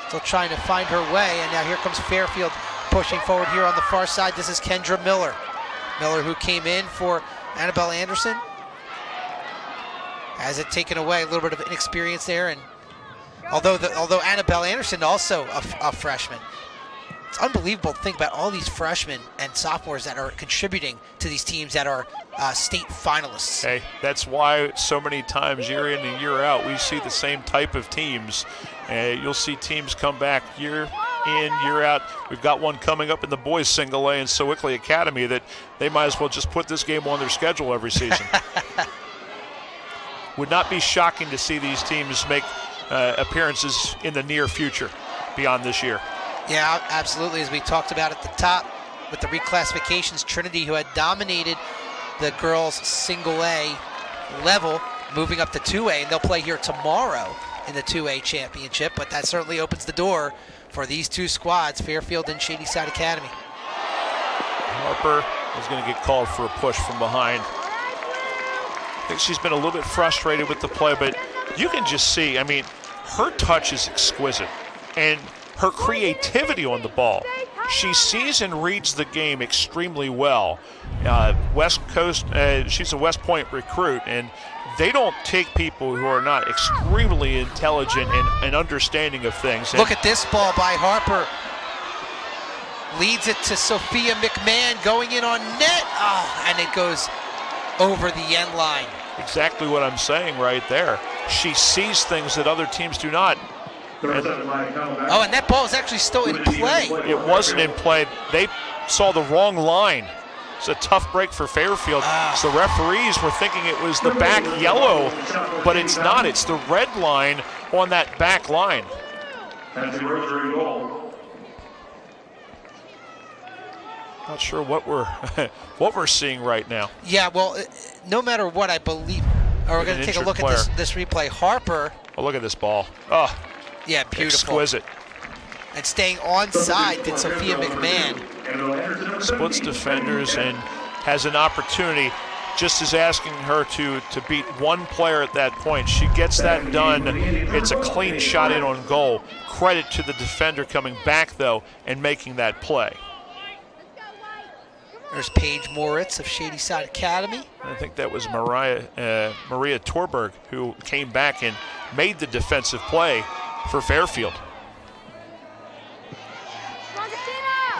still trying to find her way. And now here comes Fairfield pushing forward here on the far side. This is Kendra Miller. Miller, who came in for Annabelle Anderson, has it taken away. A little bit of inexperience there. And although Annabelle Anderson also a freshman, it's unbelievable to think about all these freshmen and sophomores that are contributing to these teams that are state finalists. Hey, that's why so many times year in and year out we see the same type of teams. You'll see teams come back year in, year out. We've got one coming up in the boys single A in Sewickley Academy that they might as well just put this game on their schedule every season. Would not be shocking to see these teams make appearances in the near future beyond this year. Yeah, absolutely. As we talked about at the top with the reclassifications, Trinity, who had dominated the girls single A level, moving up to 2A, and they'll play here tomorrow in the 2A championship, but that certainly opens the door for these two squads, Fairfield and Shady Side Academy. Harper is going to get called for a push from behind. I think she's been a little bit frustrated with the play, but you can just see, I mean, her touch is exquisite, and her creativity on the ball. She sees and reads the game extremely well. West Coast, she's a West Point recruit, and they don't take people who are not extremely intelligent and understanding of things. Look at this ball by Harper. Leads it to Sophia McMahon going in on net. Oh, and it goes over the end line. Exactly what I'm saying right there. She sees things that other teams do not. And that ball is actually still in play. It wasn't in play. They saw the wrong line. It's a tough break for Fairfield. So the referees were thinking it was the back yellow, but it's not. It's the red line on that back line. Not sure what we're seeing right now. Yeah, well, no matter what, I believe. We're going to take a look at this replay. Harper. Oh, look at this ball. Oh, yeah, beautiful. Exquisite. And staying onside did Sophia McMahon. Splits defenders and has an opportunity, just as asking her to beat one player at that point. She gets that done. It's a clean shot in on goal. Credit to the defender coming back, though, and making that play. There's Paige Moritz of Shady Side Academy. I think that was Maria Torberg who came back and made the defensive play for Fairfield.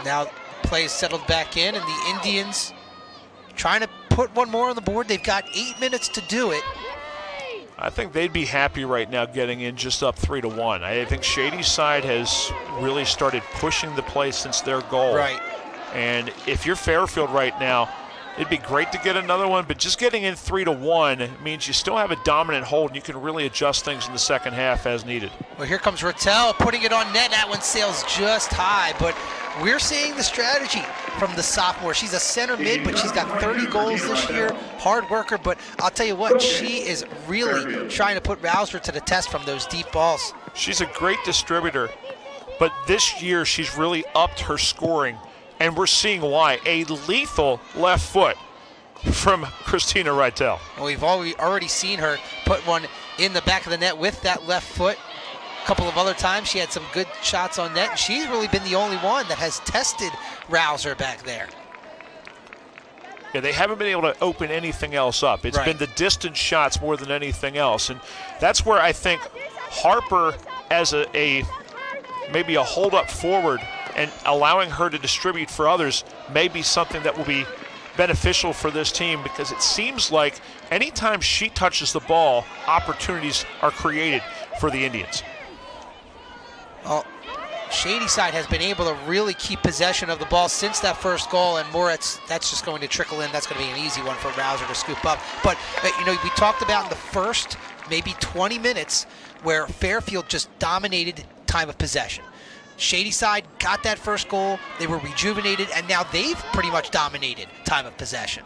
Now play is settled back in, and the Indians trying to put one more on the board. They've got 8 minutes to do it. I think they'd be happy right now getting in just up 3-1. I think Shady's side has really started pushing the play since their goal. Right. And if you're Fairfield right now, it'd be great to get another one, but just getting in 3-1 means you still have a dominant hold and you can really adjust things in the second half as needed. Well, here comes Rattel putting it on net. That one sails just high, but we're seeing the strategy from the sophomore. She's a center mid, but she's got 30 goals this year. Hard worker, but I'll tell you what, she is really trying to put Rouser to the test from those deep balls. She's a great distributor, but this year she's really upped her scoring, and we're seeing why. A lethal left foot from Christina Rytel. Well, we've already seen her put one in the back of the net with that left foot. A couple of other times she had some good shots on net, and she's really been the only one that has tested Rouser back there. Yeah, they haven't been able to open anything else up. It's been the distance shots more than anything else, and that's where I think Harper as a maybe a hold-up forward and allowing her to distribute for others may be something that will be beneficial for this team, because it seems like anytime she touches the ball, opportunities are created for the Indians. Well, Shady side has been able to really keep possession of the ball since that first goal, and Moritz, that's just going to trickle in. That's going to be an easy one for Rouser to scoop up. But, you know, we talked about in the first maybe 20 minutes where Fairfield just dominated time of possession. Shady side got that first goal, they were rejuvenated, and now they've pretty much dominated time of possession.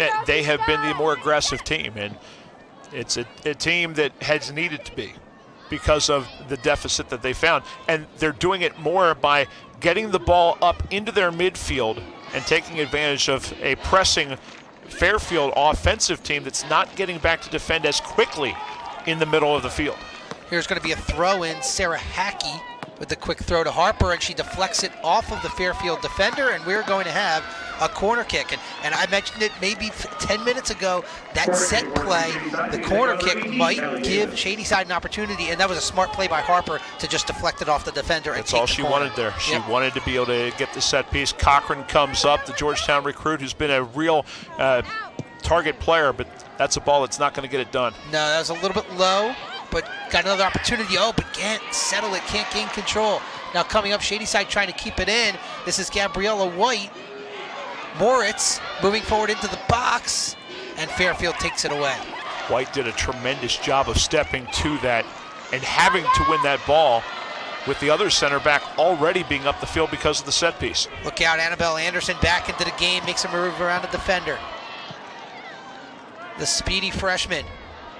Yeah, they have been the more aggressive team, and it's a team that has needed to be because of the deficit that they found. And they're doing it more by getting the ball up into their midfield and taking advantage of a pressing Fairfield offensive team that's not getting back to defend as quickly in the middle of the field. Here's going to be a throw in. Sarah Hackey with the quick throw to Harper, and she deflects it off of the Fairfield defender, and we're going to have a corner kick. And I mentioned it maybe 10 minutes ago, that set play, the corner kick might give Shady side an opportunity, and that was a smart play by Harper to just deflect it off the defender. That's all she wanted there. She wanted to be able to get the set piece. Cochran comes up, the Georgetown recruit who's been a real target player, but that's a ball that's not going to get it done. No, that was a little bit low, but got another opportunity. Oh, but can't settle it, can't gain control. Now coming up, Shady side trying to keep it in. This is Gabriella White. Moritz moving forward into the box, and Fairfield takes it away. White did a tremendous job of stepping to that and having to win that ball with the other center back already being up the field because of the set piece. Look out, Annabelle Anderson back into the game, makes a move around the defender. The speedy freshman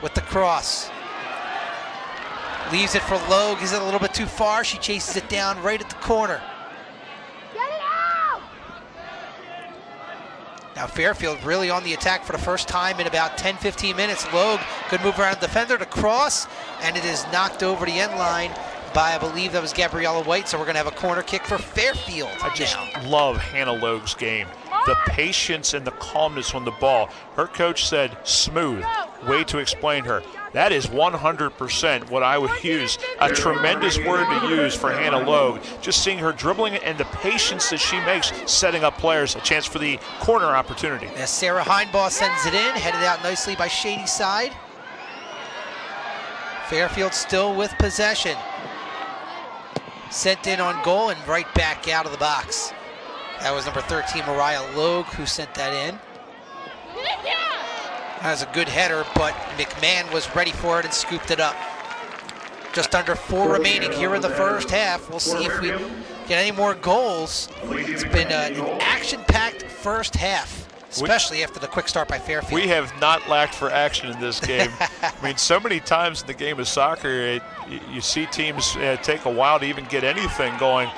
with the cross. Leaves it for Logue. Is it a little bit too far? She chases it down right at the corner. Get it out! Now Fairfield really on the attack for the first time in about 10-15 minutes. Logue could move around the defender to cross, and it is knocked over the end line by, I believe that was Gabriella White, so we're going to have a corner kick for Fairfield. I just love Hannah Logue's game. The patience and the calmness on the ball. Her coach said smooth. Way to explain her. That is 100% what I would use. A tremendous word to use for Hannah Logue. Just seeing her dribbling and the patience that she makes setting up players, a chance for the corner opportunity. As Sarah Heinbaugh sends it in, headed out nicely by Shady side. Fairfield still with possession. Sent in on goal and right back out of the box. That was number 13, Mariah Logue, who sent that in. That was a good header, but McMahon was ready for it and scooped it up. Just under 4 remaining here in the first half. We'll see if we get any more goals. It's been an action-packed first half, especially after the quick start by Fairfield. We have not lacked for action in this game. I mean, so many times in the game of soccer, you see teams take a while to even get anything going.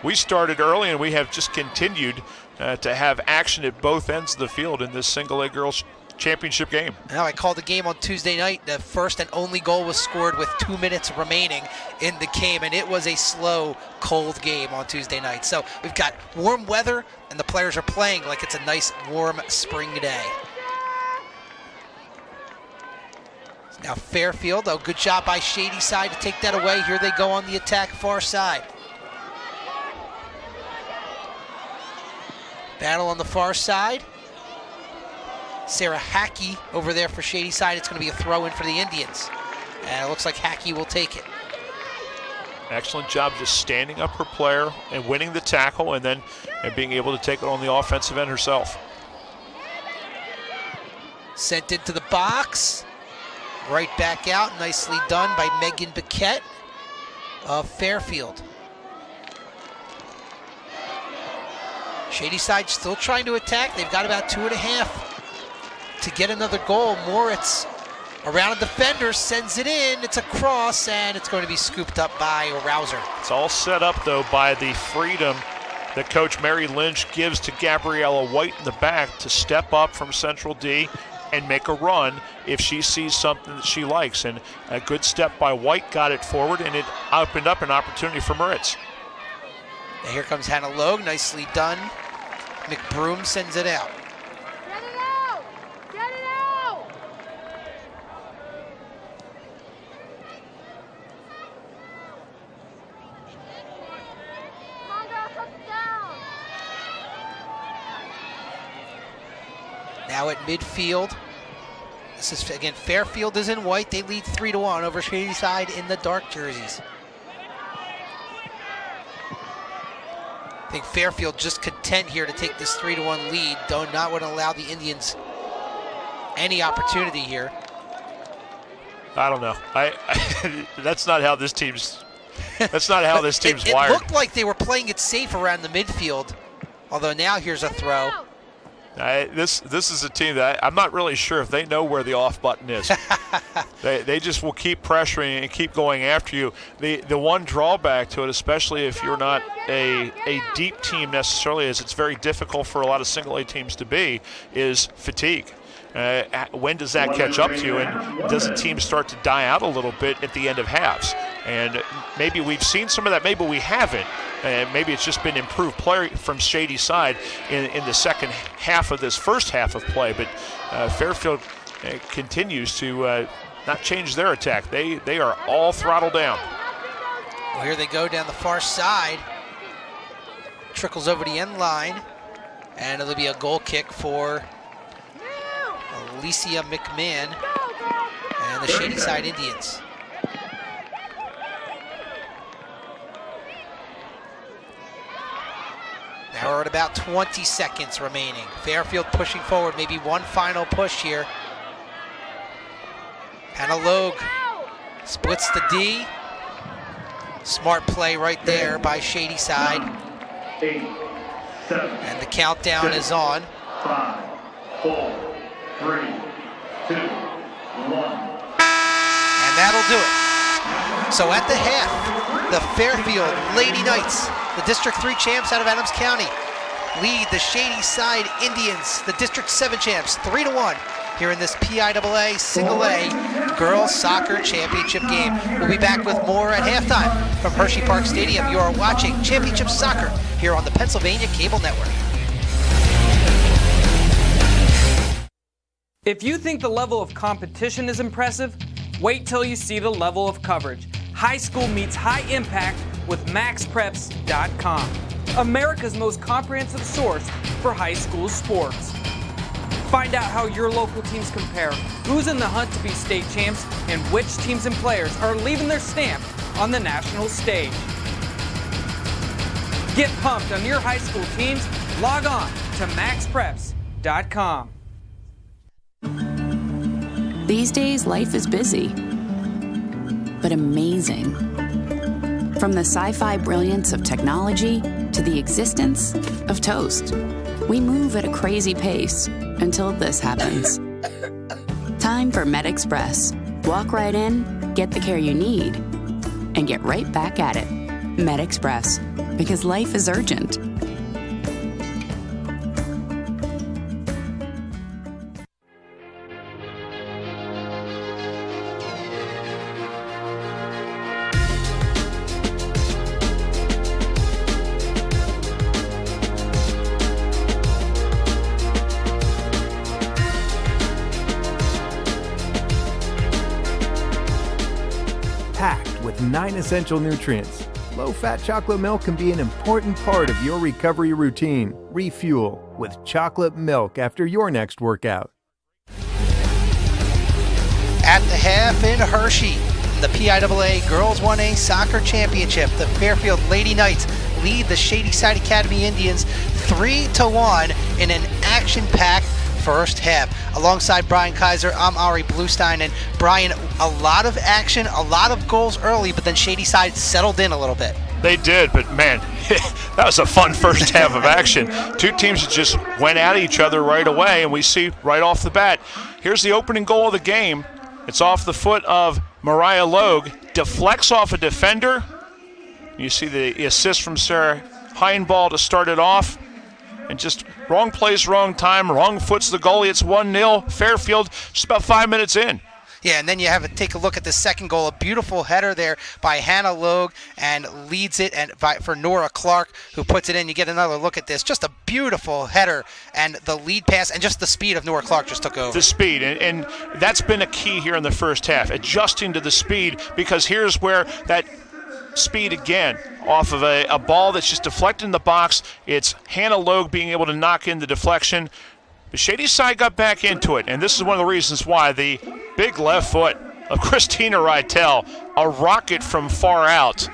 We started early, and we have just continued to have action at both ends of the field in this single-A girls championship game. Now, I called the game on Tuesday night. The first and only goal was scored with 2 minutes remaining in the game, and it was a slow, cold game on Tuesday night. So we've got warm weather, and the players are playing like it's a nice, warm spring day. Now Fairfield, good job by Shady side to take that away. Here they go on the attack far side. Battle on the far side. Sarah Hackey over there for Shady side. It's going to be a throw in for the Indians. And it looks like Hackey will take it. Excellent job just standing up her player and winning the tackle and then being able to take it on the offensive end herself. Sent into the box. Right back out. Nicely done by Megan Biquette of Fairfield. Shady side still trying to attack. They've got about 2.5 to get another goal. Moritz around a defender, sends it in. It's a cross, and it's going to be scooped up by Rouser. It's all set up, though, by the freedom that Coach Mary Lynch gives to Gabriella White in the back to step up from Central D and make a run if she sees something that she likes. And a good step by White got it forward, and it opened up an opportunity for Moritz. Now here comes Hannah Logue, nicely done. McBroom sends it out. Get it out! Get it out! Come on, girl, touch down! Now at midfield. This is, again, Fairfield is in white. They lead 3-1 over Shady side in the dark jerseys. I think Fairfield just content here to take this 3-1 lead. Do not want to allow the Indians any opportunity here. I don't know. That's not how this team's. That's not how this team's it wired. It looked like they were playing it safe around the midfield. Although now here's a throw. This is a team that I'm not really sure if they know where the off button is. they just will keep pressuring and keep going after you. The one drawback to it, especially if you're not a deep team necessarily, is it's very difficult for a lot of single A teams to be, is fatigue. When does that catch up to you, and does the team start to die out a little bit at the end of halves? And maybe we've seen some of that, maybe we haven't. Maybe it's just been improved play from Shady's side in the second half of this first half of play, but Fairfield continues to not change their attack. They are all throttled down. Well, here they go down the far side. Trickles over the end line, and it'll be a goal kick for Alicia McMahon and the Shady Side Indians. Now we're at about 20 seconds remaining. Fairfield pushing forward, maybe one final push here. Hannah Logue splits the D. Smart play right there by Shady Side. 8, 7, and the countdown is on. 5, 4, 3, 2, 1. And that'll do it. So at the half, the Fairfield Lady Knights, the District 3 champs out of Adams County, lead the Shady Side Indians, the District 7 champs, 3-1 here in this PIAA Single A Girls Soccer Championship game. We'll be back with more at halftime from Hershey Park Stadium. You are watching Championship Soccer here on the Pennsylvania Cable Network. If you think the level of competition is impressive, wait till you see the level of coverage. High school meets high impact with MaxPreps.com, America's most comprehensive source for high school sports. Find out how your local teams compare, who's in the hunt to be state champs, and which teams and players are leaving their stamp on the national stage. Get pumped on your high school teams. Log on to MaxPreps.com. These days, life is busy, but amazing. From the sci-fi brilliance of technology to the existence of toast, we move at a crazy pace until this happens. Time for MedExpress. Walk right in, get the care you need, and get right back at it. MedExpress, because life is urgent. with 9 essential nutrients. Low-fat chocolate milk can be an important part of your recovery routine. Refuel with chocolate milk after your next workout. At the half in Hershey, the PIAA Girls 1A Soccer Championship, the Fairfield Lady Knights lead the Shady Side Academy Indians 3-1 in an action-packed first half. Alongside Brian Kaiser, I'm Ari Bluestein. And Brian, a lot of action, a lot of goals early, but then Shady Side settled in a little bit. They did, but man, that was a fun first half of action. Two teams that just went at each other right away, and we see right off the bat. Here's the opening goal of the game. It's off the foot of Mariah Logue, deflects off a defender. You see the assist from Sarah Heinball to start it off. And just wrong place, wrong time, wrong foot's the goalie. It's 1-0 Fairfield just about 5 minutes in. Yeah, and then you have to take a look at the second goal. A beautiful header there by Hannah Logue and leads it for Nora Clark, who puts it in. You get another look at this. Just a beautiful header and the lead pass and just the speed of Nora Clark just took over. The speed, and that's been a key here in the first half, adjusting to the speed, because here's where that speed again off of a ball that's just deflected in the box. It's Hannah Logue being able to knock in the deflection. The Shady Side got back into it, and this is one of the reasons why. The big left foot of Christina Rytel, a rocket from far out,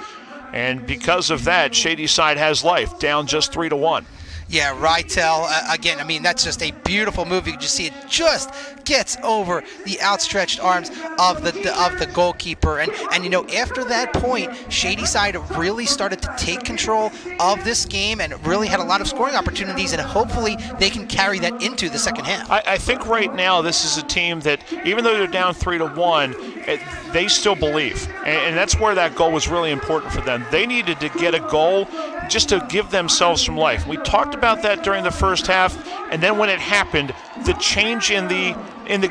and because of that, Shady Side has life, down just 3-1. Yeah, Rytel, again, I mean, that's just a beautiful move. You can just see it just gets over the outstretched arms of the goalkeeper. And you know, after that point, Shady Side really started to take control of this game and really had a lot of scoring opportunities, and hopefully they can carry that into the second half. I think right now this is a team that, even though they're down 3-1, they still believe. And that's where that goal was really important for them. They needed to get a goal just to give themselves some life. We talked about that during the first half, and then when it happened, the change in the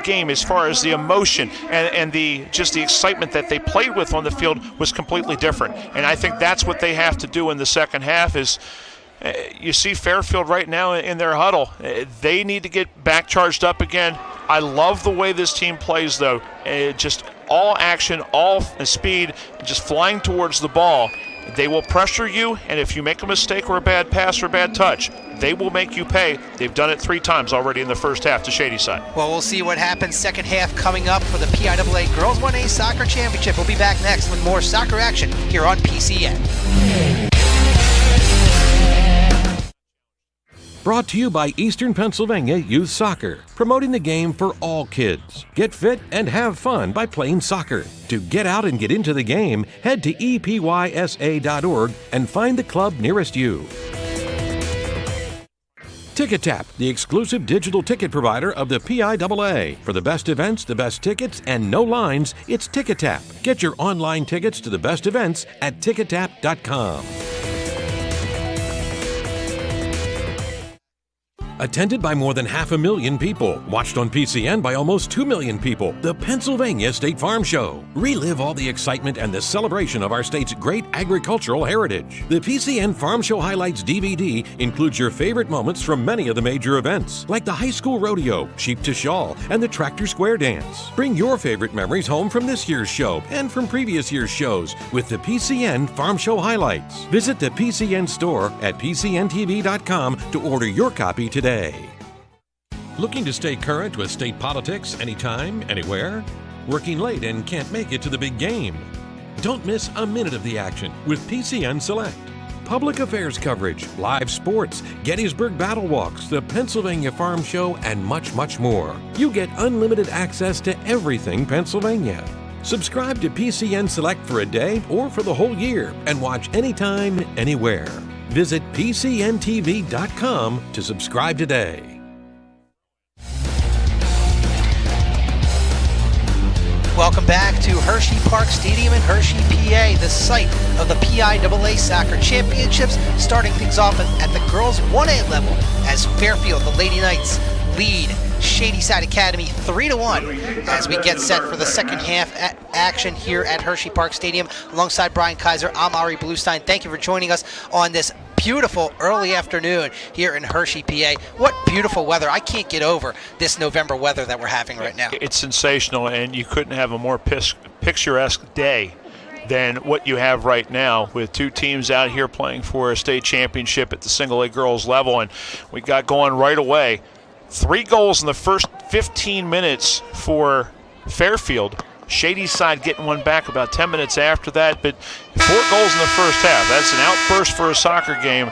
game as far as the emotion and the excitement that they played with on the field was completely different. And I think that's what they have to do in the second half. Is you see Fairfield right now in their huddle. They need to get back charged up again. I love the way this team plays, though. Just all action, all speed, just flying towards the ball. They will pressure you, and if you make a mistake or a bad pass or a bad touch, they will make you pay. They've done it 3 times already in the first half to Shady Side. Well, we'll see what happens. Second half coming up for the PIAA Girls 1A Soccer Championship. We'll be back next with more soccer action here on PCN. Brought to you by Eastern Pennsylvania Youth Soccer, promoting the game for all kids. Get fit and have fun by playing soccer. To get out and get into the game, head to epysa.org and find the club nearest you. TicketTap, the exclusive digital ticket provider of the PIAA. For the best events, the best tickets, and no lines, it's TicketTap. Get your online tickets to the best events at tickettap.com. Attended by more than 500,000 people. Watched on PCN by almost 2 million people. The Pennsylvania State Farm Show. Relive all the excitement and the celebration of our state's great agricultural heritage. The PCN Farm Show Highlights DVD includes your favorite moments from many of the major events, like the high school rodeo, sheep to shawl, and the tractor square dance. Bring your favorite memories home from this year's show and from previous year's shows with the PCN Farm Show Highlights. Visit the PCN store at PCNTV.com to order your copy today. Looking to stay current with state politics anytime, anywhere? Working late and can't make it to the big game? Don't miss a minute of the action with PCN Select. Public affairs coverage, live sports, Gettysburg Battle Walks, the Pennsylvania Farm Show, and much, much more. You get unlimited access to everything Pennsylvania. Subscribe to PCN Select for a day or for the whole year and watch anytime, anywhere. Visit PCNTV.com to subscribe today. Welcome back to Hershey Park Stadium in Hershey, PA, the site of the PIAA Soccer Championships, starting things off at the girls 1A level as Fairfield, the Lady Knights, lead Shady Side Academy 3-1 as we get set for the second half action here at Hershey Park Stadium. Alongside Brian Kaiser, I'm Ari Bluestein. Thank you for joining us on this beautiful early afternoon here in Hershey, PA. What beautiful weather. I can't get over this November weather that we're having right now. It's sensational, and you couldn't have a more picturesque day than what you have right now with two teams out here playing for a state championship at the single-A girls level. And we got going right away. 3 goals in the first 15 minutes for Fairfield. Shady's side getting one back about 10 minutes after that, but 4 goals in the first half. That's an outburst for a soccer game.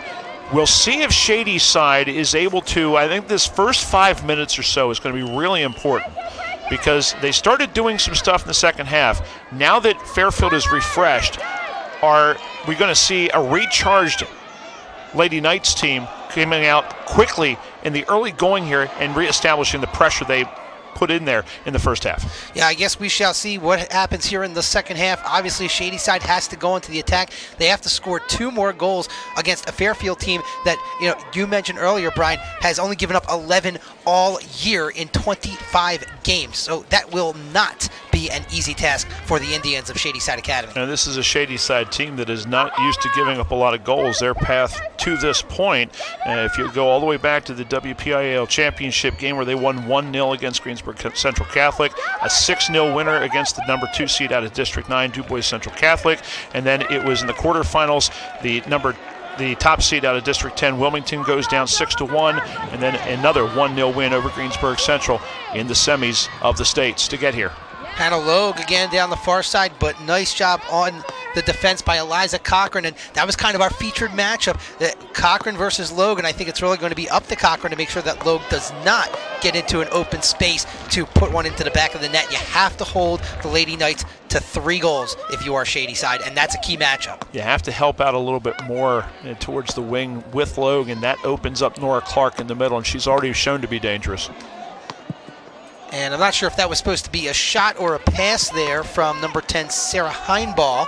We'll see if Shady's side is able to, I think this first 5 minutes or so is going to be really important because they started doing some stuff in the second half. Now that Fairfield is refreshed, are we going to see a recharged Lady Knights team coming out quickly in the early going here and reestablishing the pressure they put in there in the first half? Yeah, I guess we shall see what happens here in the second half. Obviously, Shady side has to go into the attack. They have to score 2 more goals against a Fairfield team that, you mentioned earlier, Brian, has only given up 11 all year in 25 games. So that will not be an easy task for the Indians of Shady Side Academy. Now, this is a Shady Side team that is not used to giving up a lot of goals. Their path to this point, if you go all the way back to the WPIAA championship game where they won 1-0 against Greensburg Central Catholic, a 6-0 winner against the number 2 seed out of District 9, Du Bois Central Catholic, and then it was in the quarterfinals, the top seed out of District 10, Wilmington, goes down 6-1, and then another 1-0 win over Greensburg Central in the semis of the states to get here. Hannah Logue again down the far side, but nice job on the defense by Eliza Cochran, and that was kind of our featured matchup, Cochran versus Logue, and I think it's really going to be up to Cochran to make sure that Logue does not get into an open space to put one into the back of the net. You have to hold the Lady Knights to 3 goals if you are Shady Side, and that's a key matchup. You have to help out a little bit more towards the wing with Logue, and that opens up Nora Clark in the middle, and she's already shown to be dangerous. And I'm not sure if that was supposed to be a shot or a pass there from number 10, Sarah Heinball,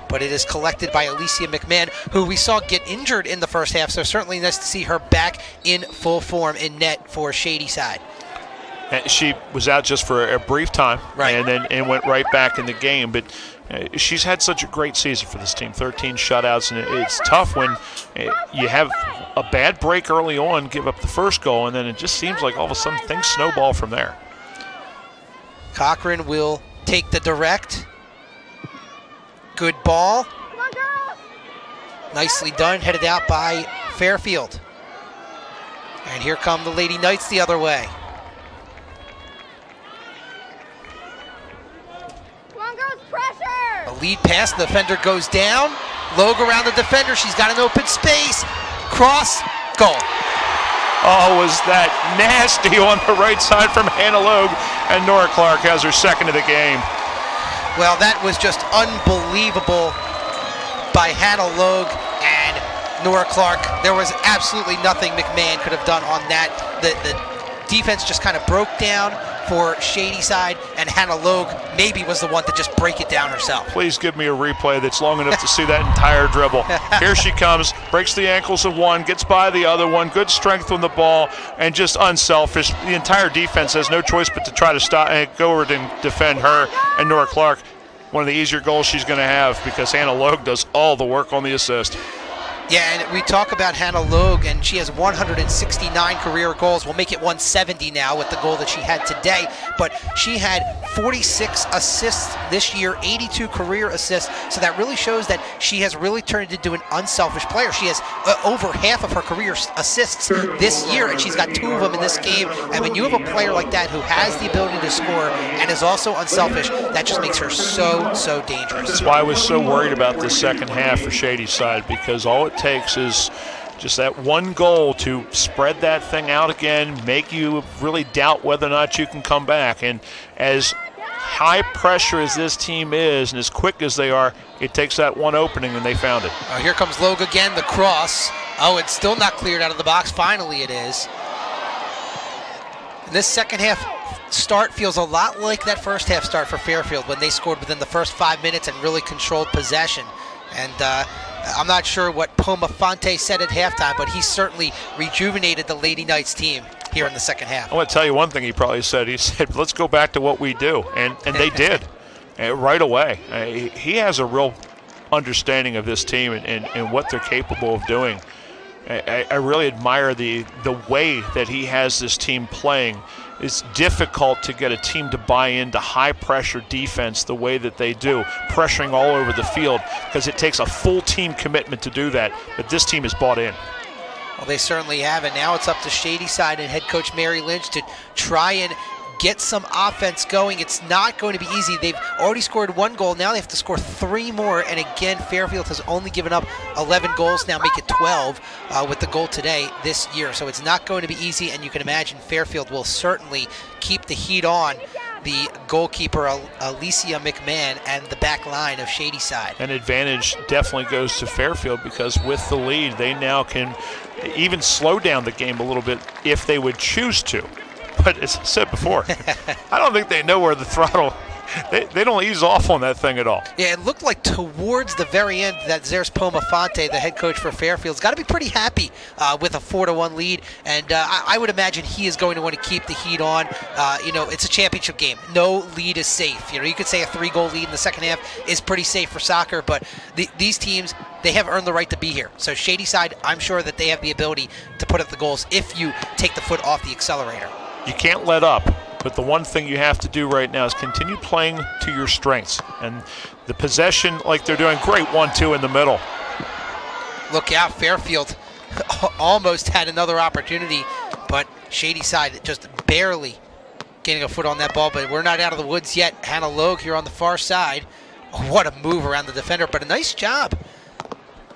but it is collected by Alicia McMahon, who we saw get injured in the first half, so certainly nice to see her back in full form in net for Shady Side. And she was out just for a brief time, right, and went right back in the game, but she's had such a great season for this team, 13 shutouts, and it's tough when you have a bad break early on, give up the first goal, and then it just seems like all of a sudden things snowball from there. Cochran will take the direct. Good ball. Nicely done, headed out by Fairfield. And here come the Lady Knights the other way. Come on, girls, pressure! A lead pass, the defender goes down. Logue around the defender, she's got an open space. Cross, goal. Oh, was that nasty on the right side from Hannah Logue, and Nora Clark has her second of the game. Well, that was just unbelievable by Hannah Logue and Nora Clark. There was absolutely nothing McMahon could have done on that. The defense just kind of broke down for Shady Side, and Hannah Logue maybe was the one to just break it down herself. Please give me a replay that's long enough to see that entire dribble. Here she comes, breaks the ankles of one, gets by the other one, good strength on the ball, and just unselfish. The entire defense has no choice but to try to stop and go over and defend her and Nora Clark. One of the easier goals she's going to have because Hannah Logue does all the work on the assist. Yeah, and we talk about Hannah Logue, and she has 169 career goals. We'll make it 170 now with the goal that she had today. But she had 46 assists this year, 82 career assists. So that really shows that she has really turned into an unselfish player. She has over half of her career assists this year, and she's got 2 of them in this game. And when you have a player like that who has the ability to score and is also unselfish, that just makes her so, so dangerous. That's why I was so worried about the second half for Shady Side, because all it takes is just that one goal to spread that thing out again, make you really doubt whether or not you can come back. And as high pressure as this team is and as quick as they are, it takes that one opening, and they found it. Here comes Logue again, the cross. Oh, it's still not cleared out of the box. Finally it is. And this second half start feels a lot like that first half start for Fairfield when they scored within the first 5 minutes and really controlled possession. And I'm not sure what Poma Fonte said at halftime, but he certainly rejuvenated the Lady Knights team here in the second half. I want to tell you one thing he probably said. He said, let's go back to what we do. And they did right away. He has a real understanding of this team and what they're capable of doing. I really admire the way that he has this team playing it's difficult to get a team to buy into high-pressure defense the way that they do, pressuring all over the field, because it takes a full team commitment to do that. But this team is bought in. Well, they certainly have, and now it's up to Shady side and head coach Mary Lynch to try and get some offense going. It's not going to be easy. They've already scored 1 goal. Now they have to score 3 more. And again, Fairfield has only given up 11 goals, now make it 12 with the goal today this year. So it's not going to be easy, and you can imagine Fairfield will certainly keep the heat on the goalkeeper, Alicia McMahon, and the back line of Shady side. An advantage definitely goes to Fairfield, because with the lead, they now can even slow down the game a little bit if they would choose to. But as I said before, I don't think they know where the throttle, they don't ease off on that thing at all. Yeah, it looked like towards the very end that Zeres Pomafonte, the head coach for Fairfield, has got to be pretty happy with a 4-1 lead. And I would imagine he is going to want to keep the heat on. It's a championship game. No lead is safe. You could say a 3-goal lead in the second half is pretty safe for soccer, but these teams, they have earned the right to be here. So Shady side, I'm sure that they have the ability to put up the goals if you take the foot off the accelerator. You can't let up, but the one thing you have to do right now is continue playing to your strengths. And the possession, like they're doing, great 1-2 in the middle. Look out, Fairfield almost had another opportunity, but Shady side just barely getting a foot on that ball, but we're not out of the woods yet. Hannah Logue here on the far side. What a move around the defender, but a nice job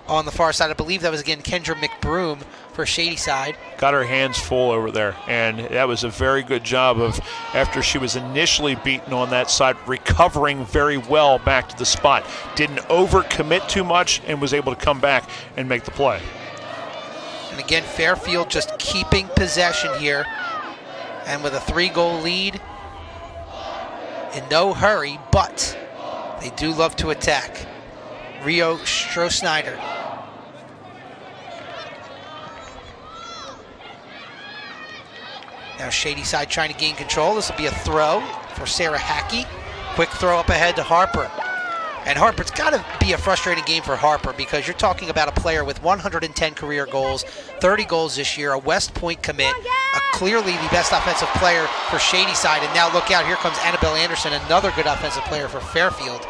on the far side. I believe that was, again, Kendra McBroom for Shady side. Got her hands full over there, and that was a very good job of, after she was initially beaten on that side, recovering very well back to the spot. Didn't overcommit too much and was able to come back and make the play. And again, Fairfield just keeping possession here, and with a 3-goal lead, in no hurry, but they do love to attack. Rio Stroh-Snyder. Now Shady side trying to gain control. This will be a throw for Sarah Hackey. Quick throw up ahead to Harper. And Harper, it's got to be a frustrating game for Harper, because you're talking about a player with 110 career goals, 30 goals this year, a West Point commit, clearly the best offensive player for Shady side. And now look out, here comes Annabelle Anderson, another good offensive player for Fairfield.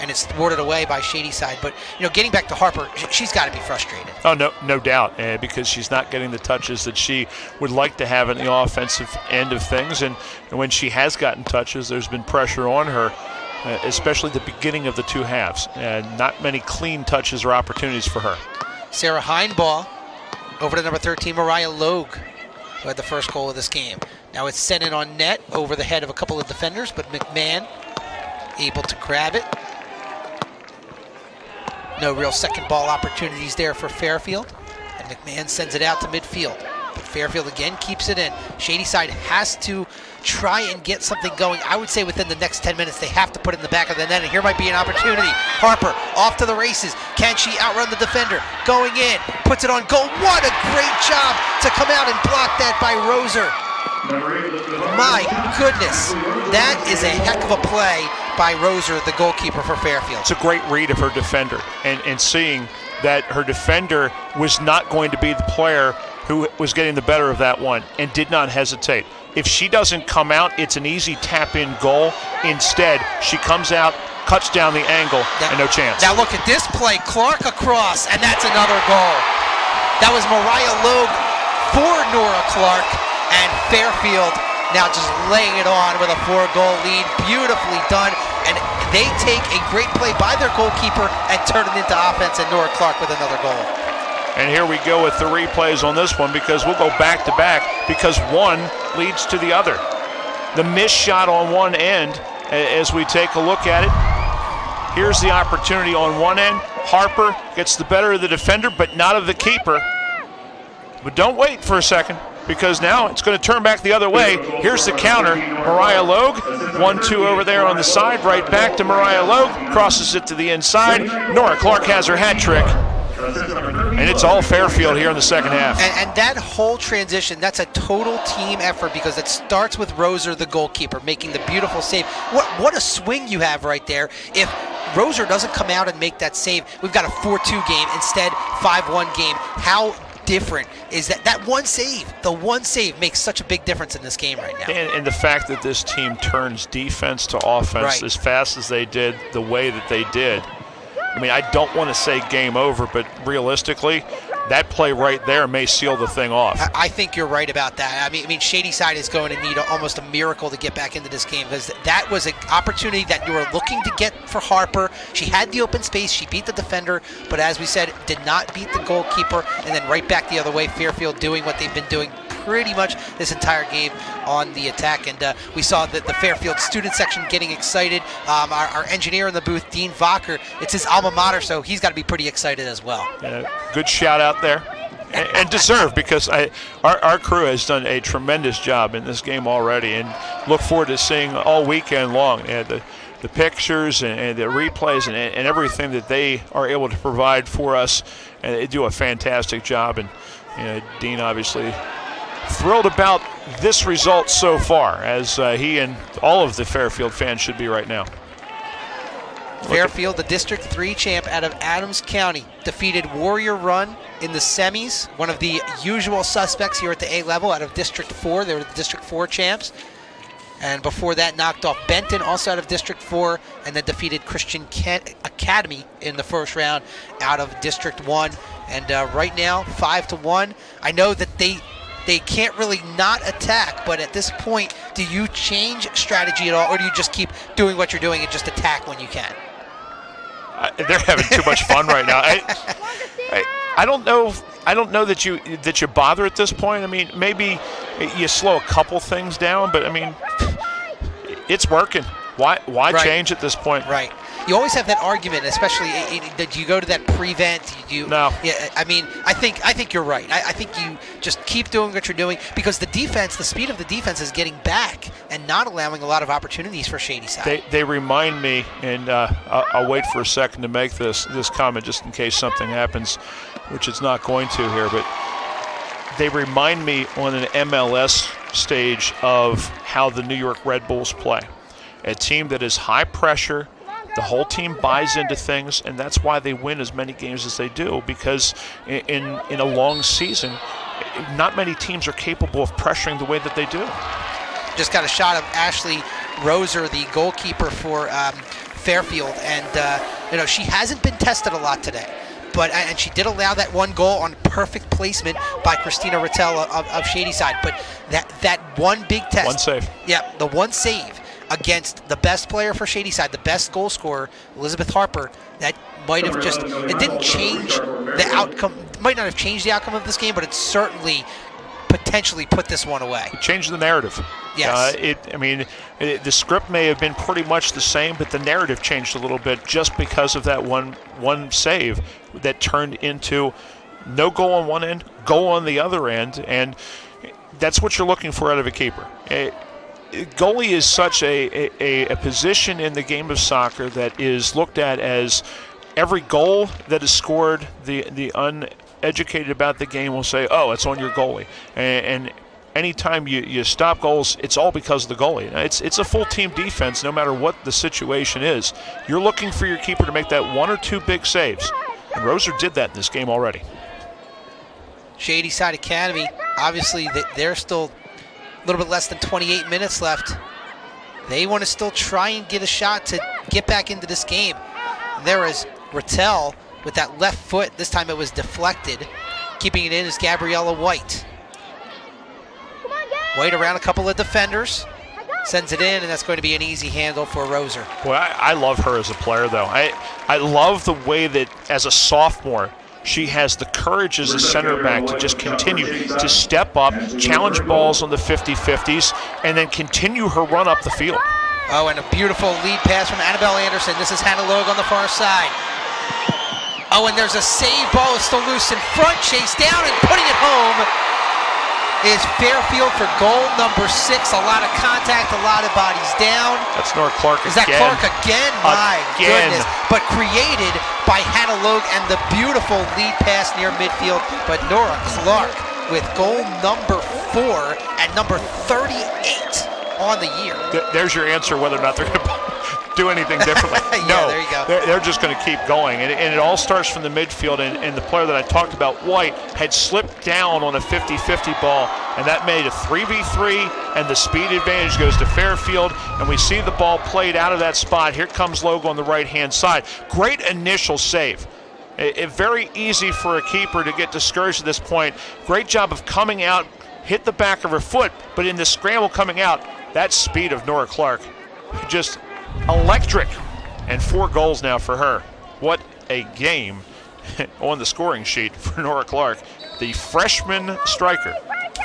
And it's thwarted away by Shady side. But, getting back to Harper, she's got to be frustrated. Oh, no doubt, because she's not getting the touches that she would like to have in the offensive end of things. And when she has gotten touches, there's been pressure on her, especially the beginning of the 2 halves. And not many clean touches or opportunities for her. Sarah Heinbaugh over to number 13, Mariah Logue, who had the first goal of this game. Now it's sent in on net over the head of a couple of defenders, but McMahon able to grab it. No real second ball opportunities there for Fairfield. And McMahon sends it out to midfield. But Fairfield again keeps it in. Shady side has to try and get something going. I would say within the next 10 minutes they have to put it in the back of the net. And here might be an opportunity. Harper off to the races. Can she outrun the defender? Going in. Puts it on goal. What a great job to come out and block that by Roser. My goodness. That is a heck of a play by Roser, the goalkeeper for Fairfield. It's a great read of her defender, and seeing that her defender was not going to be the player who was getting the better of that one and did not hesitate. If she doesn't come out, it's an easy tap-in goal. Instead, she comes out, cuts down the angle, and no chance. Now look at this play. Clark across, and that's another goal. That was Mariah Logue for Nora Clark, and Fairfield now just laying it on with a 4-goal lead. Beautifully done. And they take a great play by their goalkeeper and turn it into offense, and Nora Clark with another goal. And here we go with the replays on this one, because we'll go back to back, because one leads to the other. The missed shot on one end, as we take a look at it. Here's the opportunity on one end. Harper gets the better of the defender, but not of the keeper. But don't wait for a second, because now it's going to turn back the other way. Here's the counter. Mariah Logue, 1-2 over there on the side, right back to Mariah Logue, crosses it to the inside. Nora Clark has her hat trick. And it's all Fairfield here in the second half. And that whole transition, that's a total team effort, because it starts with Roser, the goalkeeper, making the beautiful save. What a swing you have right there. If Roser doesn't come out and make that save, we've got a 4-2 game, instead 5-1 game. How different is that one save. The one save makes such a big difference in this game right now. And the fact that this team turns defense to offense as fast as they did, the way that they did. I mean, I don't want to say game over, but realistically, that play right there may seal the thing off. I think you're right about that. I mean, Shady Side is going to need almost a miracle to get back into this game, because that was an opportunity that you were looking to get for Harper. She had the open space. She beat the defender, but as we said, did not beat the goalkeeper, and then right back the other way, Fairfield doing what they've been doing pretty much this entire game on the attack. And we saw the Fairfield student section getting excited. Our engineer in the booth, Dean Vocker, it's his alma mater, so he's got to be pretty excited as well. Good shout out there, and deserved, because our crew has done a tremendous job in this game already, and look forward to seeing all weekend long the pictures and the replays and everything that they are able to provide for us, and they do a fantastic job. And Dean obviously thrilled about this result so far, as he and all of the Fairfield fans should be right now. Fairfield, the District 3 champ out of Adams County, defeated Warrior Run in the semis, one of the usual suspects here at the A level out of District 4. They were the District 4 champs. And before that, knocked off Benton, also out of District 4, and then defeated Christian Academy in the first round out of District 1. And right now, 5-1. I know that they can't really not attack, but at this point, do you change strategy at all, or do you just keep doing what you're doing and just attack when you can? They're having too much fun right now. I don't know. I don't know that you bother at this point. I mean, maybe you slow a couple things down, but I mean, it's working. Why change at this point? Right. You always have that argument, especially that you go to that prevent. No. Yeah. I mean, I think you're right. I think you just keep doing what you're doing, because the defense, the speed of the defense, is getting back and not allowing a lot of opportunities for Shady Side. They remind me, and I'll wait for a second to make this comment just in case something happens, which it's not going to here, but they remind me on an MLS stage of how the New York Red Bulls play. A team that is high pressure. The whole team buys into things, and that's why they win as many games as they do, because in a long season, not many teams are capable of pressuring the way that they do. Just got a shot of Ashley Roser, the goalkeeper for Fairfield, and she hasn't been tested a lot today. And she did allow that one goal on perfect placement by Christina Rattel of Shady Side. But that one big test. One save. Yeah, the one save against the best player for Shady Side, the best goal scorer, Elizabeth Harper, that might have it didn't change the outcome, might not have changed the outcome of this game, but it certainly potentially put this one away. It changed the narrative. Yes. The script may have been pretty much the same, but the narrative changed a little bit just because of that one save that turned into no goal on one end, goal on the other end, and that's what you're looking for out of a keeper. Goalie is such a position in the game of soccer that is looked at as every goal that is scored, the uneducated about the game will say, oh, it's on your goalie. And anytime you stop goals, it's all because of the goalie. It's a full team defense no matter what the situation is. You're looking for your keeper to make that one or two big saves. And Roser did that in this game already. Shady Side Academy, obviously they're still a little bit less than 28 minutes left. They want to still try and get a shot to get back into this game. And there is Rattel with that left foot. This time it was deflected. Keeping it in is Gabriella White. White around a couple of defenders. Sends it in, and that's going to be an easy handle for Roser. Boy, I love her as a player, though. I love the way that as a sophomore, she has the courage as a center back to just continue to step up, challenge balls on the 50-50s, and then continue her run up the field. Oh, and a beautiful lead pass from Annabelle Anderson. This is Hannah Logue on the far side. Oh, and there's a save. Ball is still loose in front. Chased down and putting it home is Fairfield for goal number 6. A lot of contact, a lot of bodies down. That's Nora Clark again. Is that Clark again? My goodness. But created by Hannah Logue and the beautiful lead pass near midfield. But Nora Clark with goal number 4 and number 38 on the year. There's your answer whether or not they're going to do anything differently. No, there you go. They're just going to keep going. And it all starts from the midfield. And the player that I talked about, White, had slipped down on a 50-50 ball, and that made a 3v3, and the speed advantage goes to Fairfield, and we see the ball played out of that spot. Here comes Logue on the right-hand side. Great initial save. Very easy for a keeper to get discouraged at this point. Great job of coming out, hit the back of her foot, but in the scramble coming out, that speed of Nora Clark, just electric. And 4 goals now for her. What a game on the scoring sheet for Nora Clark, the freshman striker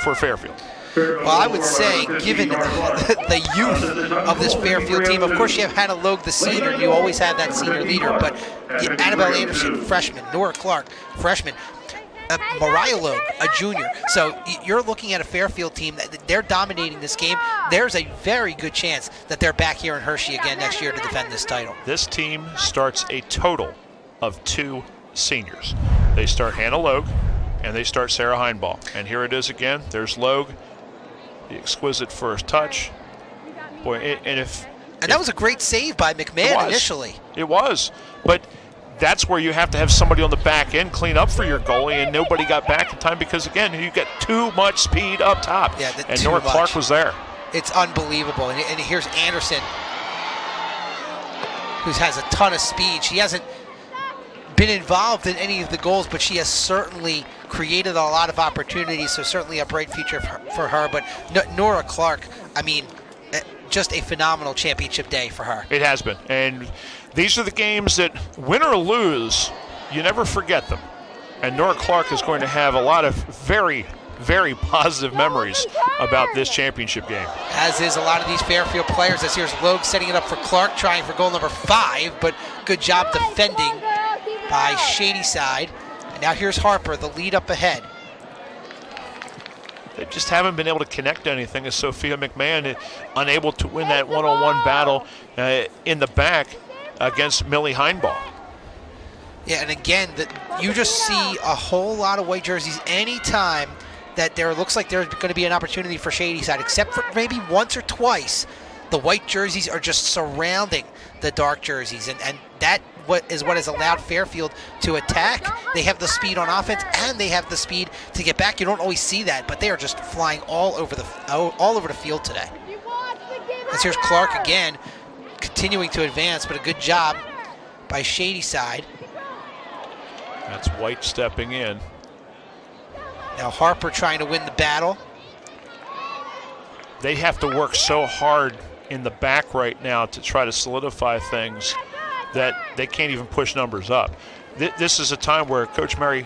for Fairfield. Well, I would say, given the youth of this Fairfield team, of course you have Hannah Logue, the senior, and you always have that senior leader, but Annabelle Anderson, freshman, Nora Clark, freshman, Mariah Logue, a junior. So you're looking at a Fairfield team that they're dominating this game. There's a very good chance that they're back here in Hershey again next year to defend this title. This team starts a total of 2 seniors. They start Hannah Logue, and they start Sarah Heinball. And here it is again. There's Logue, the exquisite first touch. Boy, and that was a great save by McMahon initially. It was, but that's where you have to have somebody on the back end clean up for your goalie, and nobody got back in time because, again, you got too much speed up top. Yeah, and Nora Clark was there. It's unbelievable. And here's Anderson, who has a ton of speed. She hasn't been involved in any of the goals, but she has certainly created a lot of opportunities, so certainly a bright future for her. But Nora Clark, I mean, just a phenomenal championship day for her. It has been. And these are the games that, win or lose, you never forget them. And Nora Clark is going to have a lot of very, very positive memories about this championship game. As is a lot of these Fairfield players. As here's Logue setting it up for Clark, trying for goal number 5, but good job defending by Shady side. And now here's Harper, the lead up ahead. They just haven't been able to connect anything as Sophia McMahon unable to win that one-on-one battle in the back against Millie Heinball. Yeah, and again, you just see a whole lot of white jerseys anytime that there looks like there's going to be an opportunity for Shady side, except for maybe once or twice. The white jerseys are just surrounding the dark jerseys, and that what has allowed Fairfield to attack. They have the speed on offense, and they have the speed to get back. You don't always see that, but they are just flying all over the field today. And here's Clark again, continuing to advance, but a good job by Shady side. That's White stepping in. Now Harper trying to win the battle. They have to work so hard in the back right now to try to solidify things that they can't even push numbers up. This is a time where Coach Mary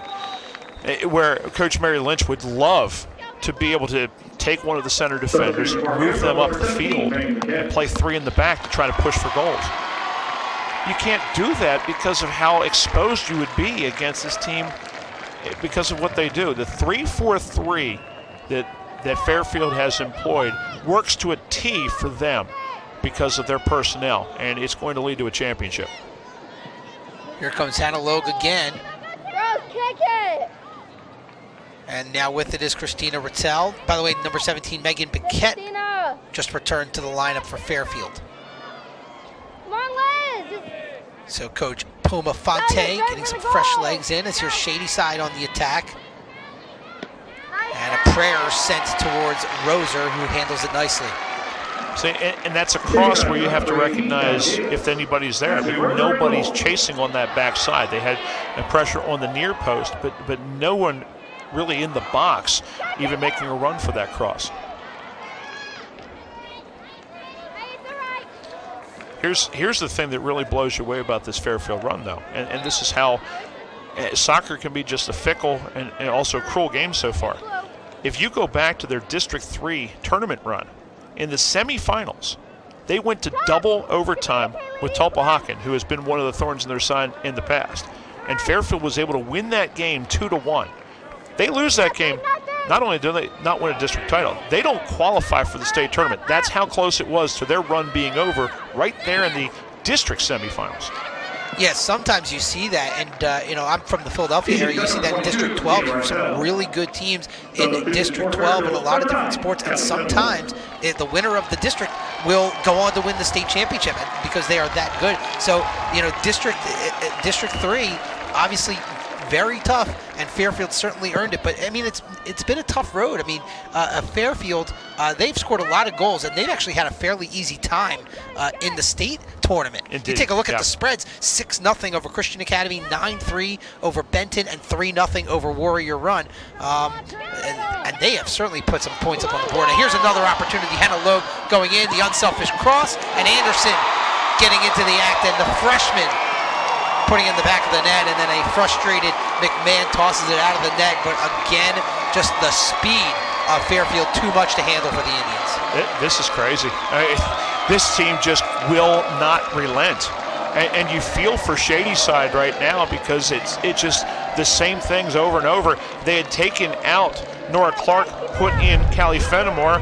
Lynch would love to be able to take one of the center defenders, move them up the field, and play 3 in the back to try to push for goals. You can't do that because of how exposed you would be against this team because of what they do. The 3-4-3 that Fairfield has employed works to a T for them because of their personnel, and it's going to lead to a championship. Here comes Hannah Logue again. Girls, kick it! And now with it is Christina Rattel. By the way, number 17, Megan Biquette, Christina! just returned to the lineup for Fairfield. Come on, Liz! So Coach Puma Fonte getting some fresh legs in as here's Shady side on the attack. And a prayer sent towards Roser, who handles it nicely. See, and that's a cross where you have to recognize if anybody's there. I mean, nobody's chasing on that backside. They had a pressure on the near post, but no one really in the box even making a run for that cross. Here's the thing that really blows you away about this Fairfield run, though, and this is how soccer can be just a fickle and also cruel game so far. If you go back to their District 3 tournament run, in the semifinals, they went to double overtime with Tulpehocken, who has been one of the thorns in their side in the past. And Fairfield was able to win that game 2-1. They lose that game, not only do they not win a district title, they don't qualify for the state tournament. That's how close it was to their run being over right there in the district semifinals. Yes, sometimes you see that, and I'm from the Philadelphia area. You see that in District 12. There's some really good teams in District 12 in a lot of different sports, and sometimes the winner of the district will go on to win the state championship because they are that good. So, District 3, obviously very tough, and Fairfield certainly earned it. But I mean, it's been a tough road. I mean, Fairfield, they've scored a lot of goals, and they've actually had a fairly easy time in the state tournament. Indeed. You take a look at the spreads: 6-0 over Christian Academy, 9-3 over Benton, and 3-0 over Warrior Run. And they have certainly put some points up on the board. And here's another opportunity. Hannah Loeb going in, the unselfish cross, and Anderson getting into the act, and the freshman putting it in the back of the net, and then a frustrated McMahon tosses it out of the net. But again, just the speed of Fairfield, too much to handle for the Indians. This is crazy. This team just will not relent. And you feel for Shady side right now because it's just the same things over and over. They had taken out Nora Clark, put in Callie Fenimore.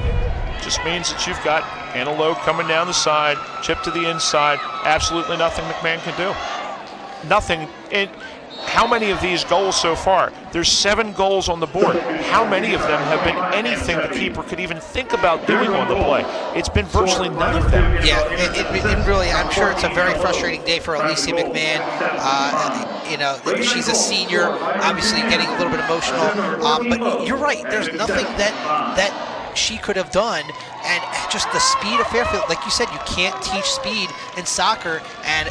Just means that you've got Hannah Loeb coming down the side, chip to the inside. Absolutely nothing McMahon can do. Nothing. And how many of these goals so far? There's 7 goals on the board. How many of them have been anything the keeper could even think about doing on the play? It's been virtually none of them. Yeah, it really, I'm sure it's a very frustrating day for Alicia McMahon. She's a senior, obviously getting a little bit emotional. But you're right, there's nothing that she could have done, and just the speed of Fairfield, like you said, you can't teach speed in soccer, and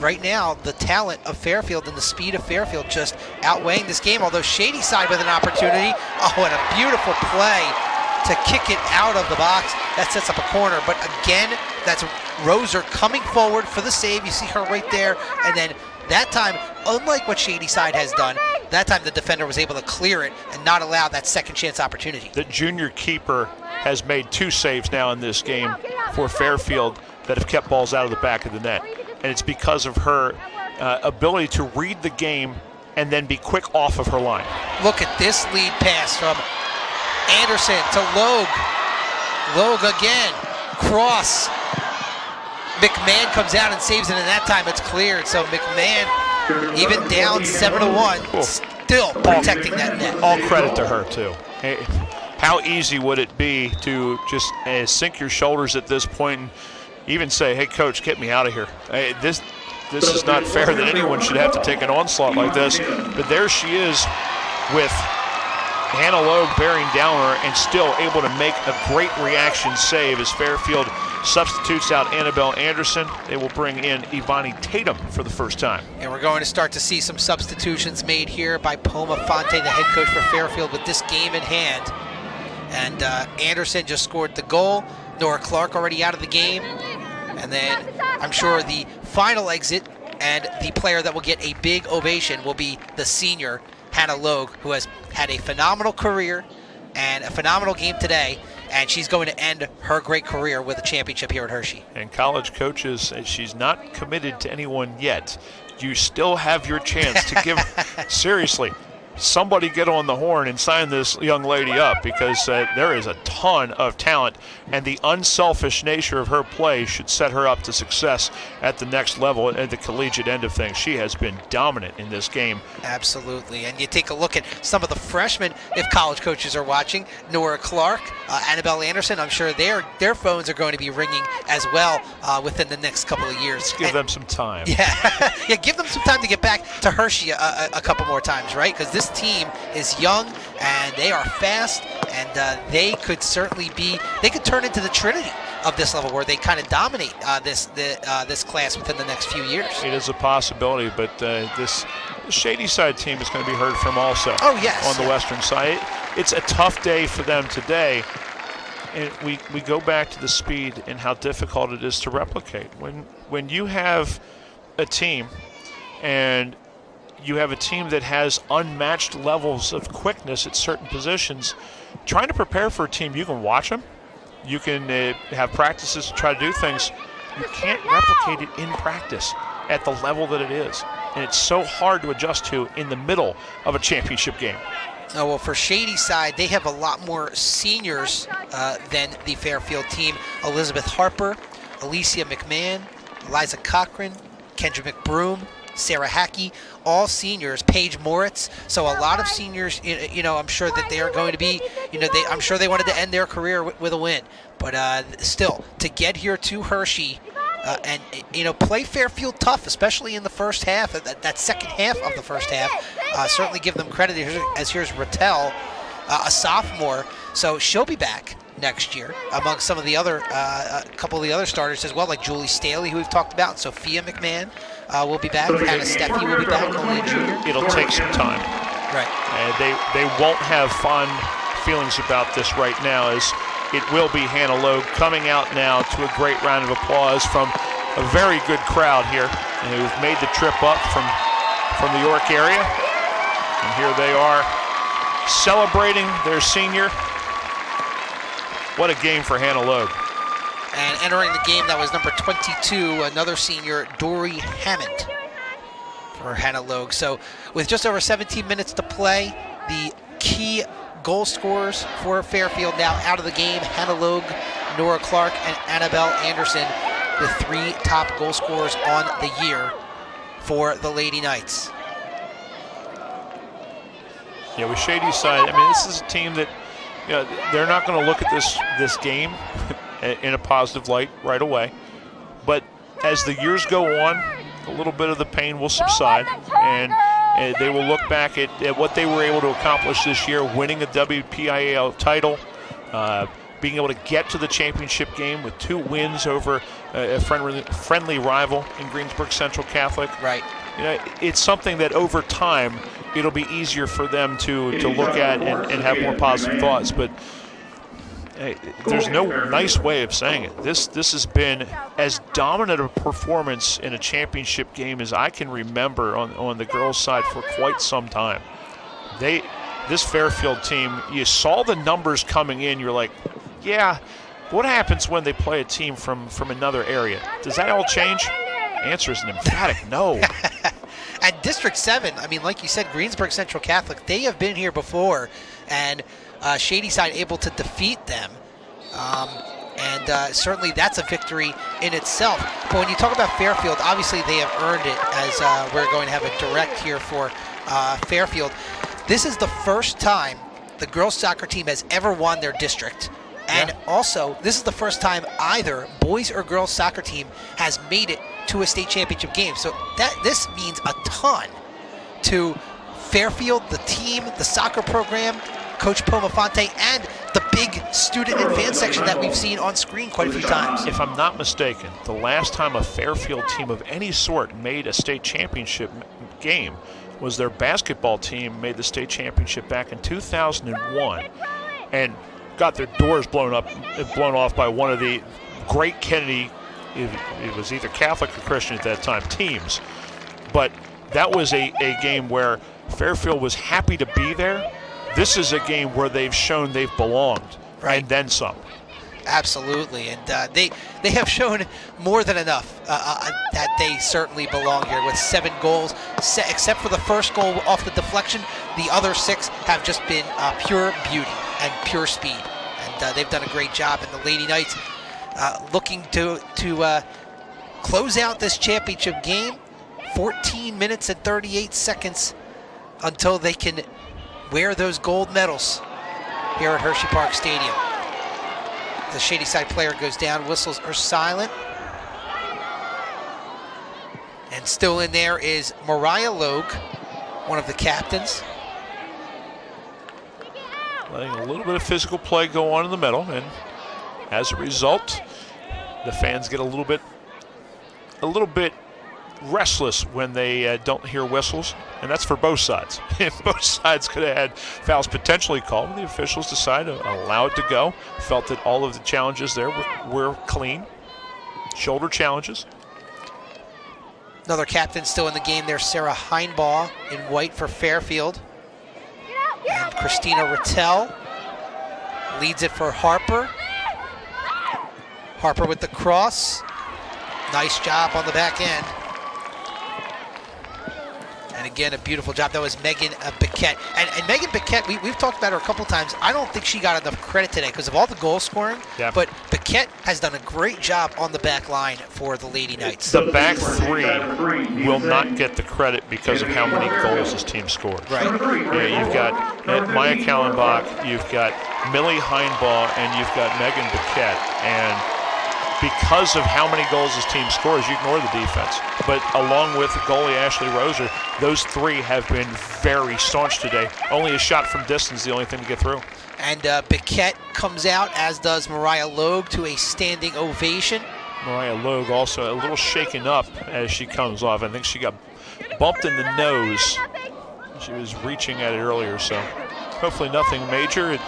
right now the talent of Fairfield and the speed of Fairfield just outweighing this game. Although Shady side with an opportunity, and a beautiful play to kick it out of the box. That sets up a corner, but again, that's Roser coming forward for the save. You see her right there, and then that time, unlike what Shady side has done, that time the defender was able to clear it and not allow that second chance opportunity. The junior keeper has made 2 saves now in this game for Fairfield that have kept balls out of the back of the net. And it's because of her ability to read the game and then be quick off of her line. Look at this lead pass from Anderson to Logue. Logue again. Cross. McMahon comes out and saves it, and that time it's cleared. So McMahon, even down 7-1, still protecting that net. All credit to her, too. Hey, how easy would it be to just sink your shoulders at this point and even say, hey, coach, get me out of here. Hey, this is not fair that anyone should have to take an onslaught like this. But there she is with Hannah Logue bearing down her and still able to make a great reaction save as Fairfield substitutes out Annabelle Anderson. They will bring in Ivani Tatum for the first time. And we're going to start to see some substitutions made here by Poma Fonte, the head coach for Fairfield, with this game in hand. And Anderson just scored the goal. Nora Clark already out of the game. And then I'm sure the final exit and the player that will get a big ovation will be the senior, Hannah Logue, who has had a phenomenal career and a phenomenal game today. And she's going to end her great career with a championship here at Hershey. And college coaches, she's not committed to anyone yet. You still have your chance to give, seriously, somebody get on the horn and sign this young lady up, because there is a ton of talent, and the unselfish nature of her play should set her up to success at the next level at the collegiate end of things. She has been dominant in this game. Absolutely. And you take a look at some of the freshmen, if college coaches are watching. Nora Clark, Annabelle Anderson, I'm sure their phones are going to be ringing as well within the next couple of years. Let's give them some time. Yeah, yeah, give them some time to get back to Hershey a couple more times, right? Because this team is young and they are fast, and they could certainly they could turn into the Trinity of this level, where they kind of dominate this class within the next few years. It is a possibility, but this Shady side team is going to be heard from also. Oh, yes. On the western side. It's a tough day for them today. And we go back to the speed and how difficult it is to replicate. When you have a team, and you have a team that has unmatched levels of quickness at certain positions, trying to prepare for a team, you can watch them, you can have practices to try to do things. You can't replicate it in practice at the level that it is. And it's so hard to adjust to in the middle of a championship game. Oh, well, for Shady side, they have a lot more seniors than the Fairfield team. Elizabeth Harper, Alicia McMahon, Eliza Cochran, Kendra McBroom, Sarah Hackey, all seniors, Paige Moritz. So a lot of seniors, I'm sure that they are going to be, I'm sure they wanted to end their career with a win. But still, to get here to Hershey and, play Fairfield tough, especially in the first half, that second half of the first half, certainly give them credit, as here's Rattel, a sophomore. So she'll be back next year among some of the other, a couple of the other starters as well, like Julie Staley, who we've talked about, and Sophia McMahon will be back. Hannah Steffi will be back, only a junior. It'll take some time. Right. And they won't have fond feelings about this right now, as it will be Hannah Logue coming out now to a great round of applause from a very good crowd here, who've made the trip up from the York area. And here they are celebrating their senior. What a game for Hannah Logue. And entering the game, that was number 22, another senior, Dory Hammond, for Hannah Logue. So with just over 17 minutes to play, the key goal scorers for Fairfield now out of the game: Hannah Logue, Nora Clark, and Annabelle Anderson, the three top goal scorers on the year for the Lady Knights. Yeah, with Shady's side, this is a team that, they're not going to look at this game in a positive light right away. But as the years go on, a little bit of the pain will subside, and they will look back at what they were able to accomplish this year, winning a WPIAA title, being able to get to the championship game with 2 wins over a friendly rival in Greensburg Central Catholic. Right. It's something that over time it'll be easier for them to look at and have more positive thoughts. But hey, there's no nice way of saying it. This has been as dominant a performance in a championship game as I can remember on the girls' side for quite some time. This Fairfield team, you saw the numbers coming in, you're like, yeah, what happens when they play a team from another area? Does that all change? Answer is an emphatic no. And District 7, like you said, Greensburg Central Catholic, they have been here before, and Shady side able to defeat them. And certainly that's a victory in itself. But when you talk about Fairfield, obviously they have earned it, as we're going to have a direct here for Fairfield. This is the first time the girls soccer team has ever won their district. And also, this is the first time either boys or girls soccer team has made it to a state championship game. So this means a ton to Fairfield, the team, the soccer program, Coach Pomafonte, and the big student and fan section that we've seen on screen quite a few times. If I'm not mistaken, the last time a Fairfield team of any sort made a state championship game was their basketball team made the state championship back in 2001 and got their doors blown off by one of the great Kennedy, it was either Catholic or Christian at that time, teams. But that was a game where Fairfield was happy to be there. This is a game where they've shown they've belonged, right, and then some. Absolutely, and they have shown more than enough that they certainly belong here with 7 goals, except for the first goal off the deflection. The other 6 have just been pure beauty and pure speed, and they've done a great job. And the Lady Knights looking to close out this championship game. 14 minutes and 38 seconds until they can wear those gold medals here at Hershey Park Stadium. The Shady side player goes down, whistles are silent. And still in there is Mariah Logue, one of the captains. Letting a little bit of physical play go on in the middle, and as a result, the fans get a little bit restless when they don't hear whistles, and that's for both sides. If both sides could have had fouls potentially called, the officials decided to allow it to go. Felt that all of the challenges there were clean. Shoulder challenges. Another captain still in the game there, Sarah Heinbaugh in white for Fairfield. And Christina Rattel leads it for Harper. Harper with the cross. Nice job on the back end. And again, a beautiful job. That was Megan Biquette. And Megan Biquette, we've talked about her a couple times. I don't think she got enough credit today because of all the goal scoring. Yeah. But Biquette has done a great job on the back line for the Lady Knights. The back three will not get the credit because of how many goals this team scored. Right. Yeah, you've got Maya Kallenbach, you've got Millie Heinbaugh, and you've got Megan Biquette. And because of how many goals this team scores, you ignore the defense. But along with goalie Ashley Roser, those three have been very staunch today. Only a shot from distance, the only thing to get through. And Biquette comes out, as does Mariah Logue, to a standing ovation. Mariah Logue also a little shaken up as she comes off. I think she got bumped in the nose. She was reaching at it earlier, so hopefully nothing major.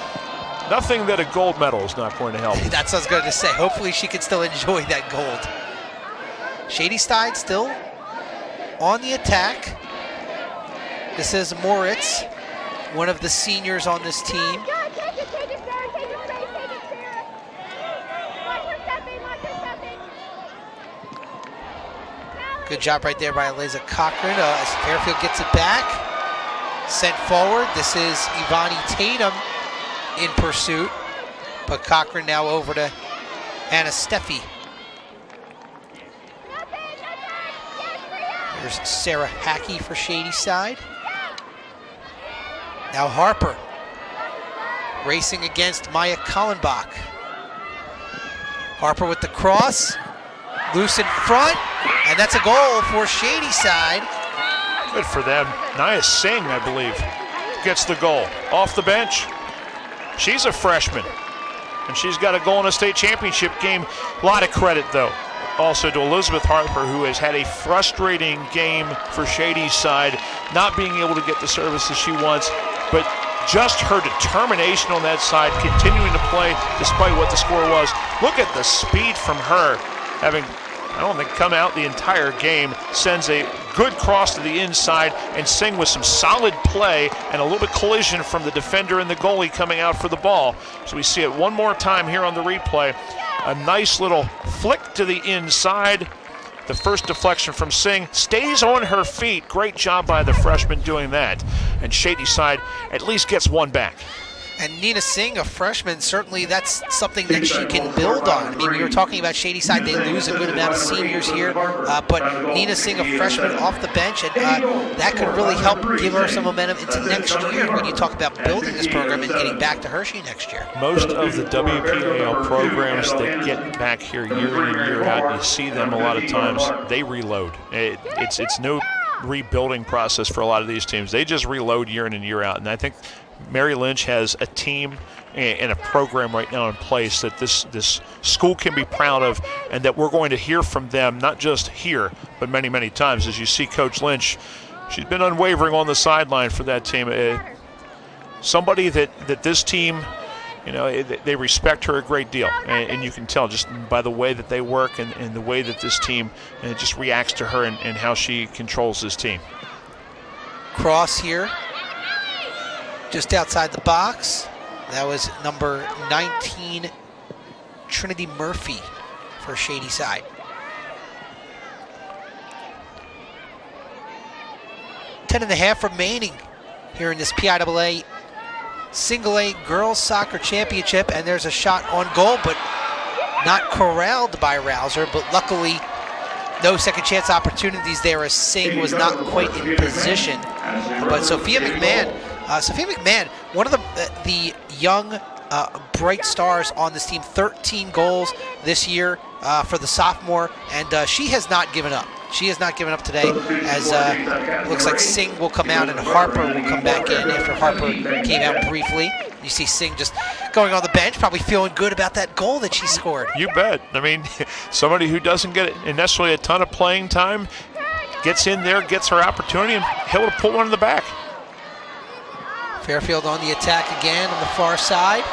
Nothing that a gold medal is not going to help. That's what I was going to say. Hopefully she can still enjoy that gold. Shadyside still on the attack. This is Moritz, one of the seniors on this team. Good job right there by Eliza Cochran as Fairfield gets it back. Sent forward. This is Ivani Tatum in pursuit, but Cochran now over to Anna Steffi. There's Sarah Hackey for Shadyside. Now Harper racing against Maya Kallenbach. Harper with the cross, loose in front, and that's a goal for Shadyside. Good for them. Nia Singh, I believe, gets the goal off the bench. She's a freshman, and she's got a goal in a state championship game. A lot of credit, though, also to Elizabeth Harper, who has had a frustrating game for Shadyside, not being able to get the services she wants, but just her determination on that side, continuing to play despite what the score was. Look at the speed from her, having, I don't think, come out the entire game, sends a good cross to the inside, and Singh with some solid play and a little bit collision from the defender and the goalie coming out for the ball. So we see it one more time here on the replay. A nice little flick to the inside. The first deflection from Singh stays on her feet. Great job by the freshman doing that. And Shadyside at least gets one back. And Nina Singh, a freshman, certainly that's something that she can build on. I mean, you were talking about Shadyside, they lose a good amount of seniors here, but Nina Singh, a freshman off the bench, and that could really help give her some momentum into next year when you talk about building this program and getting back to Hershey next year. Most of the WPIAL programs that get back here year in and year out, you see them a lot of times, they reload. It's no rebuilding process for a lot of these teams. They just reload year in and year out, and I think Mary Lynch has a team and a program right now in place that this school can be proud of, and that we're going to hear from them, not just here, but many, many times. As you see Coach Lynch, she's been unwavering on the sideline for that team. Somebody that this team, you know, they respect her a great deal, and you can tell just by the way that they work and the way that this team just reacts to her and how she controls this team. Cross here, just outside the box. That was number 19, Trinity Murphy for Shadyside. Ten and a half remaining here in this PIAA Single A Girls Soccer Championship, and there's a shot on goal, but not corralled by Rouser, but luckily no second chance opportunities there as Singh was not quite in position. But Sophia McMahon, one of the young bright stars on this team, 13 goals this year for the sophomore, and she has not given up. She has not given up today, as it looks like Singh will come out and Harper will come back in after Harper came out briefly. You see Singh just going on the bench, probably feeling good about that goal that she scored. You bet. I mean, somebody who doesn't get necessarily a ton of playing time gets in there, gets her opportunity, and able to put one in the back. Fairfield on the attack again on the far side.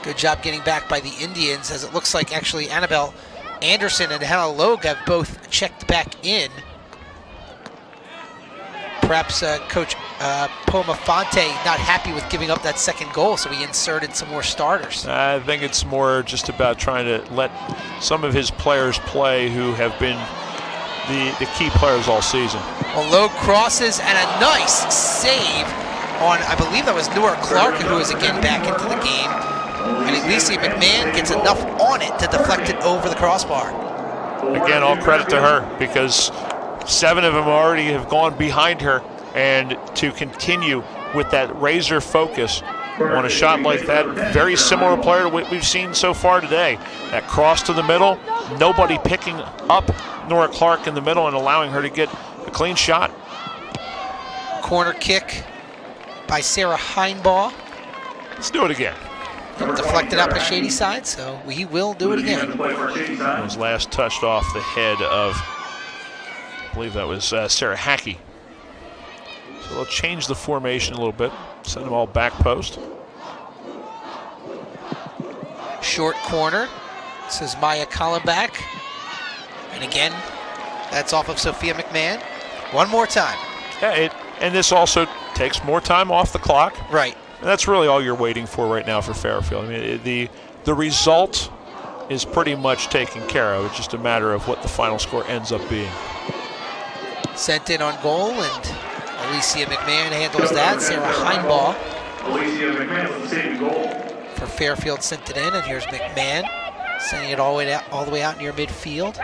Good job getting back by the Indians, as it looks like actually Annabelle Anderson and Hannah Logue have both checked back in. Perhaps Coach Pomafonte not happy with giving up that second goal, so he inserted some more starters. I think it's more just about trying to let some of his players play who have been the key players all season. Well, low crosses and a nice save on, I believe that was Nora Clark, who was again back into the game. And Alicia McMahon gets enough on it to deflect it over the crossbar. Again, all credit to her, because 7 of them already have gone behind her, and to continue with that razor focus on a shot like that, very similar player to what we've seen so far today. That cross to the middle, nobody picking up Nora Clark in the middle and allowing her to get a clean shot. Corner kick by Sarah Heinbaugh. Let's do it again. Deflected out by Shady side, so we will do it again. It was last touched off the head of, I believe that was Sarah Hackey. So they'll change the formation a little bit, send them all back post. Short corner. This is Maya Kallenbach. And again, that's off of Sophia McMahon. One more time. Yeah, and this also takes more time off the clock. Right. And that's really all you're waiting for right now for Fairfield. I mean, the result is pretty much taken care of. It's just a matter of what the final score ends up being. Sent in on goal, and Alicia McMahon handles that. Sarah Heinbaugh. Alicia McMahon with the saving goal. For Fairfield sent it in, and here's McMahon sending it all the way out near midfield.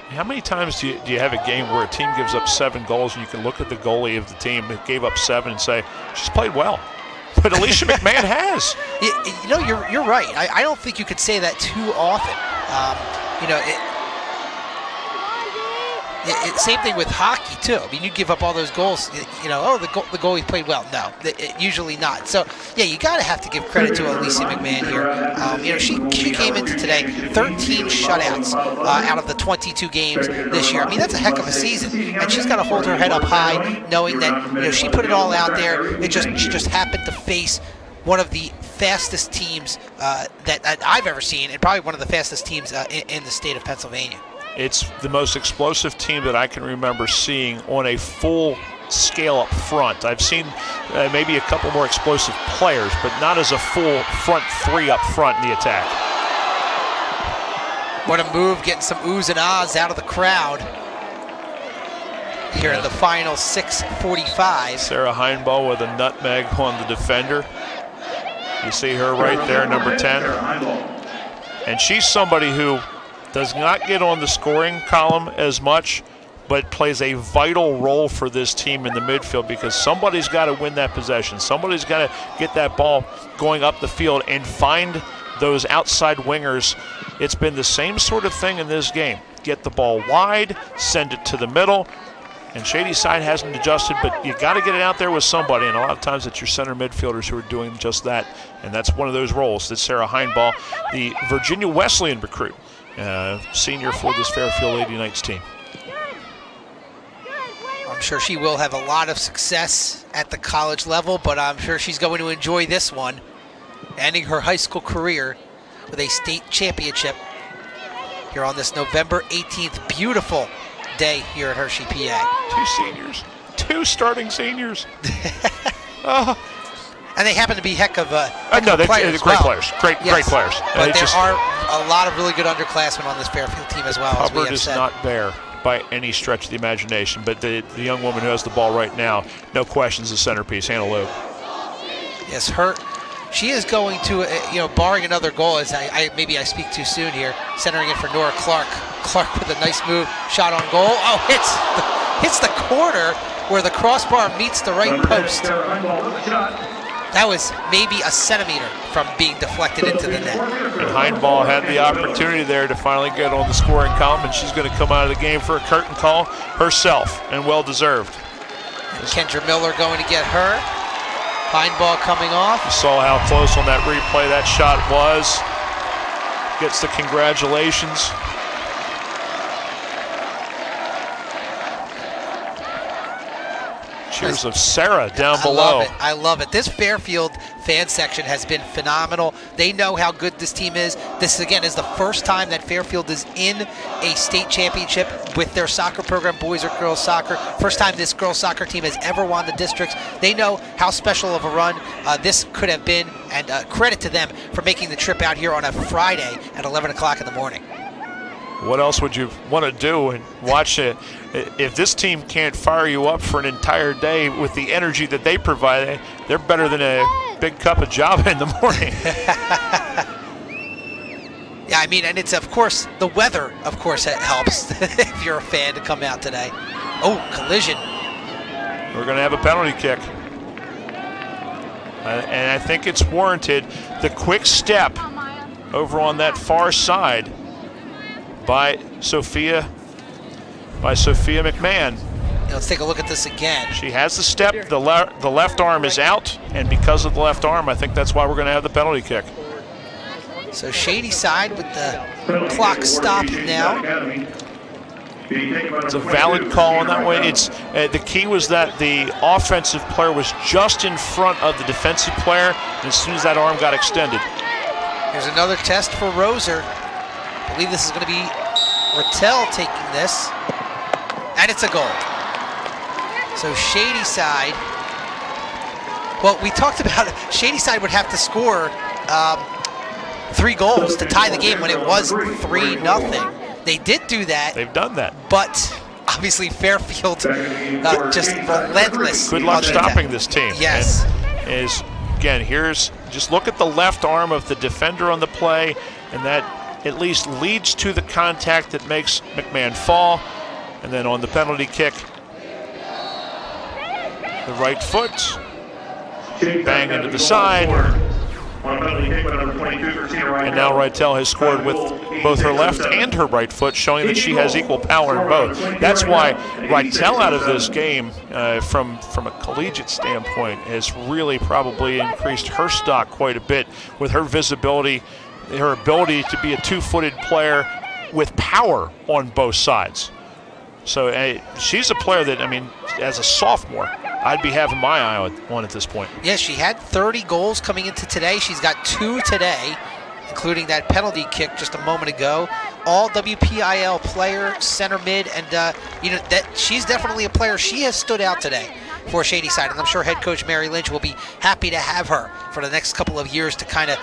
How many times do you have a game where a team gives up 7 goals and you can look at the goalie of the team that gave up 7 and say, she's played well? But Alicia McMahon has. You know, you're right. I don't think you could say that too often. Same thing with hockey too. I mean, you give up all those goals. The goalie played well. No, usually not. So yeah, you gotta have to give credit to Alicia McMahon here. She came into today 13 shutouts out of the 22 games this year. I mean, that's a heck of a season, and she's got to hold her head up high, knowing that she put it all out there. She just happened to face one of the fastest teams that I've ever seen, and probably one of the fastest teams in the state of Pennsylvania. It's the most explosive team that I can remember seeing on a full scale up front. I've seen maybe a couple more explosive players, but not as a full front 3 up front in the attack. What a move, getting some oohs and ahs out of the crowd here in the final 6:45. Sarah Heinbaugh with a nutmeg on the defender. You see her right there, number 10. And she's somebody who does not get on the scoring column as much, but plays a vital role for this team in the midfield, because somebody's got to win that possession. Somebody's got to get that ball going up the field and find those outside wingers. It's been the same sort of thing in this game. Get the ball wide, send it to the middle, and Shady side hasn't adjusted, but you got to get it out there with somebody, and a lot of times it's your center midfielders who are doing just that, and that's one of those roles that Sarah Heinbaugh, the Virginia Wesleyan recruit, senior for this Fairfield Lady Knights team. I'm sure she will have a lot of success at the college level, but I'm sure she's going to enjoy this one, ending her high school career with a state championship here on this November 18th. Beautiful day here at Hershey, PA. 2 seniors. 2 starting seniors. And they happen to be heck of players. Great players. Great players. But there are a lot of really good underclassmen on this Fairfield team as well. Hubbard is not bare by any stretch of the imagination, but the young woman who has the ball right now, no questions, the centerpiece, Hannah Loeb. Yes, she is going to, barring another goal, as maybe I speak too soon here, centering it for Nora Clark. Clark with a nice move, shot on goal. Oh, hits the corner where the crossbar meets the right post. That was maybe a centimeter from being deflected into the net. And Heinbaugh had the opportunity there to finally get on the scoring column, and she's going to come out of the game for a curtain call herself, and well-deserved. And Kendra Miller going to get her. Heinbaugh coming off. You saw how close on that replay that shot was. Gets the congratulations. Cheers of Sarah down below. I love it. This Fairfield fan section has been phenomenal. They know how good this team is. This, again, is the first time that Fairfield is in a state championship with their soccer program, boys or girls soccer. First time this girls soccer team has ever won the districts. They know how special of a run this could have been, and credit to them for making the trip out here on a Friday at 11 o'clock in the morning. What else would you want to do and watch it? If this team can't fire you up for an entire day with the energy that they provide, they're better than a big cup of Java in the morning. Yeah, I mean, and it's, of course, the weather, of course, it helps if you're a fan to come out today. Oh, collision. We're going to have a penalty kick. And I think it's warranted. The quick step over on that far side by Sophia McMahon. Let's take a look at this again. She has the step. The left arm is out, and because of the left arm, I think that's why we're going to have the penalty kick. So Shady side with the clock stopped now. It's a valid call on that way. It's the key was that the offensive player was just in front of the defensive player, and as soon as that arm got extended. Here's another test for Roser. I believe this is going to be Rattel taking this, and it's a goal. So Shady side, well, we talked about it. Shady side would have to score 3 goals to tie the game when it was 3-0. They did do that. They've done that. But obviously Fairfield just relentless. Good luck stopping this team. Yes. And again, just look at the left arm of the defender on the play, and that at least leads to the contact that makes McMahon fall. And then on the penalty kick, the right foot, bang into the side. And now Rytel has scored with both her left and her right foot, showing that she has equal power in both. That's why Rytel out of this game, from a collegiate standpoint, has really probably increased her stock quite a bit with her visibility, her ability to be a 2-footed player with power on both sides. So she's a player that, I mean, as a sophomore, I'd be having my eye on at this point. Yes, she had 30 goals coming into today. She's got 2 today, including that penalty kick just a moment ago. All WPIAA player, center mid, and that she's definitely a player. She has stood out today for Shady side, and I'm sure head coach Mary Lynch will be happy to have her for the next couple of years to kind of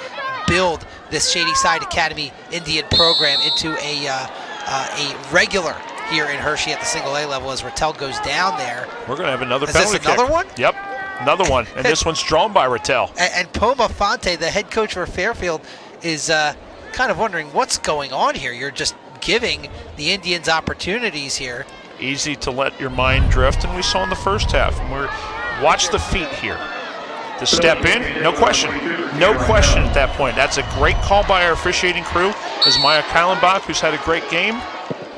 build this Shady Side Academy Indian program into a regular here in Hershey at the single A level as Rattel goes down there. We're going to have another penalty kick. Is this another one? Yep, another one. And this one's drawn by Rattel. And Poma Fonte, the head coach for Fairfield, is kind of wondering what's going on here. You're just giving the Indians opportunities here. Easy to let your mind drift, and we saw in the first half. And watch the feet here. The step in, no question. No question at that point. That's a great call by our officiating crew. As Maya Kylenbach, who's had a great game.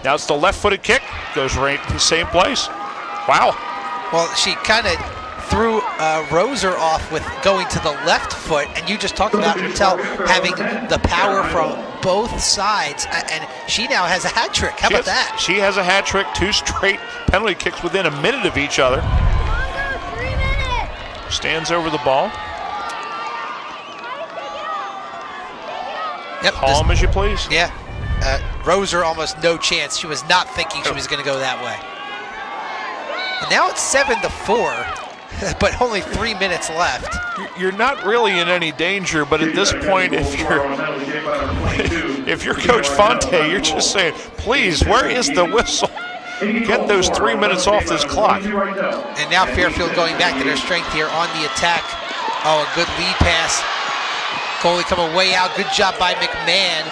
Now it's the left-footed kick, goes right to the same place. Wow. Well, she kind of threw Roser off with going to the left foot, and you just talked about Rattel having the power from both sides, and she now has a hat trick. How about that? She has a hat trick, 2 straight penalty kicks within a minute of each other. 3 minutes. Stands over the ball. Yep. Calm as you please. Yeah. Roser almost no chance. She was not thinking she was going to go that way. And now it's 7-4, but only 3 minutes left. You're not really in any danger, but at this point, if you're Coach Fonte, you're just saying, please, where is the whistle? Get those 3 minutes off this clock. And now Fairfield going back to their strength here on the attack. Oh, a good lead pass. Coley coming way out. Good job by McMahon.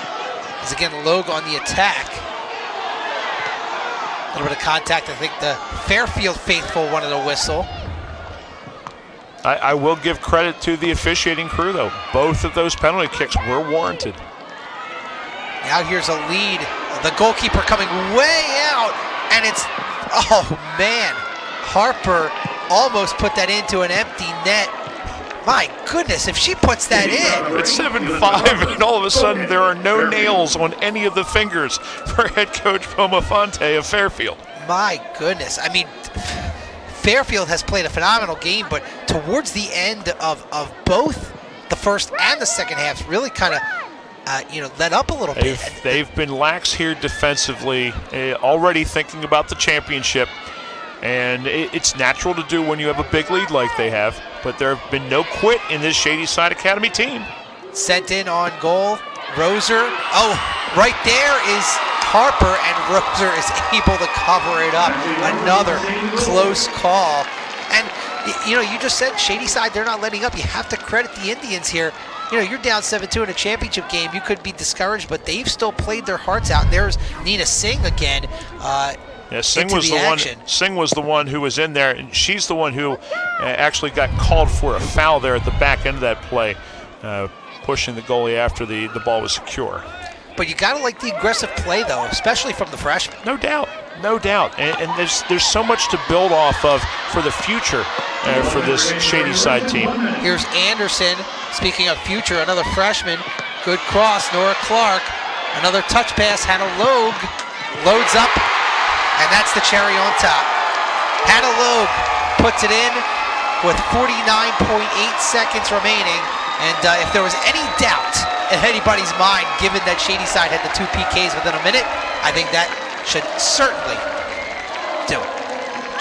As again, Logue on the attack. A little bit of contact. I think the Fairfield faithful wanted a whistle. I will give credit to the officiating crew, though. Both of those penalty kicks were warranted. Now here's a lead. The goalkeeper coming way out, and it's, oh man, Harper almost put that into an empty net. My goodness, if she puts that in. It's 7-5, and all of a sudden there are no nails on any of the fingers for head coach Poma Fonte of Fairfield. My goodness. I mean, Fairfield has played a phenomenal game, but towards the end of both the first and the second halves, really kind of let up a little bit. They've been lax here defensively, already thinking about the championship. And it's natural to do when you have a big lead like they have, but there have been no quit in this Shady Side Academy team. Sent in on goal, Roser. Oh, right there is Harper, and Roser is able to cover it up. Another close call. And, you just said Shady Side, they're not letting up. You have to credit the Indians here. You're down 7-2 in a championship game. You could be discouraged, but they've still played their hearts out. And there's Nina Singh again. Singh was the one who was in there, and she's the one who actually got called for a foul there at the back end of that play, pushing the goalie after the ball was secure. But you got to like the aggressive play, though, especially from the freshman. No doubt. And there's so much to build off of for the future for this Shady Side team. Here's Anderson. Speaking of future, another freshman. Good cross, Nora Clark. Another touch pass, Hannah Logue. Loads up, and that's the cherry on top. Hannah Logue puts it in with 49.8 seconds remaining. And if there was any doubt in anybody's mind, given that Shady Side had the 2 PKs within a minute, I think that should certainly do it.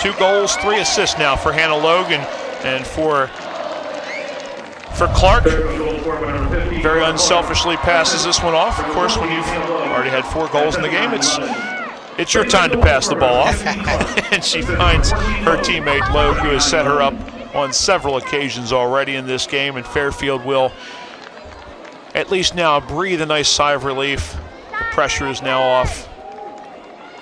2 goals, 3 assists now for Hannah Logue, and for Clark. Very unselfishly passes this one off. Of course, when you've already had 4 goals in the game, it's your time to pass the ball off. And she finds her teammate Logue, who has set her up on several occasions already in this game, and Fairfield will at least now breathe a nice sigh of relief. The pressure is now off,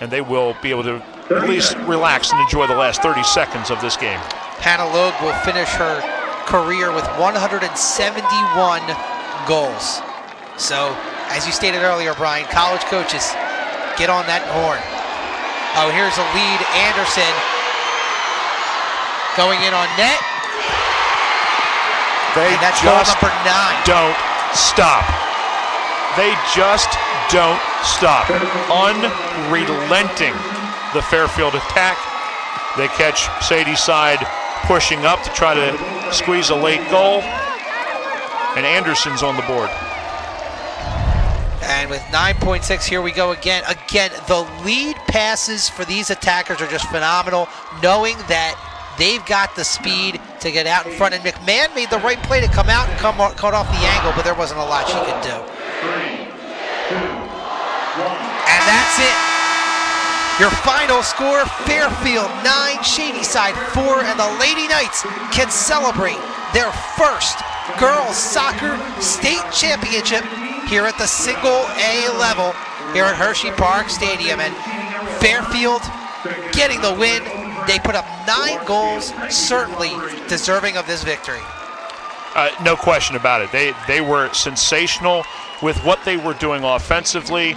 and they will be able to at least relax and enjoy the last 30 seconds of this game. Hannah Logue will finish her career with 171 goals. So, as you stated earlier, Brian, college coaches, get on that horn. Oh, here's a lead. Anderson going in on net. And that's goal number 9. Don't stop. They just don't stop. Unrelenting, the Fairfield attack. They catch Shady Side pushing up to try to squeeze a late goal. And Anderson's on the board. And with 9.6, here we go again. Again, the lead passes for these attackers are just phenomenal, knowing that they've got the speed to get out in front. And McMahon made the right play to come out and cut off the angle, but there wasn't a lot she could do. And that's it. Your final score, Fairfield 9, Shady Side 4, and the Lady Knights can celebrate their first girls soccer state championship here at the single A level here at Hershey Park Stadium. And Fairfield getting the win. They put up 9 goals, certainly deserving of this victory. No question about it. They were sensational with what they were doing offensively.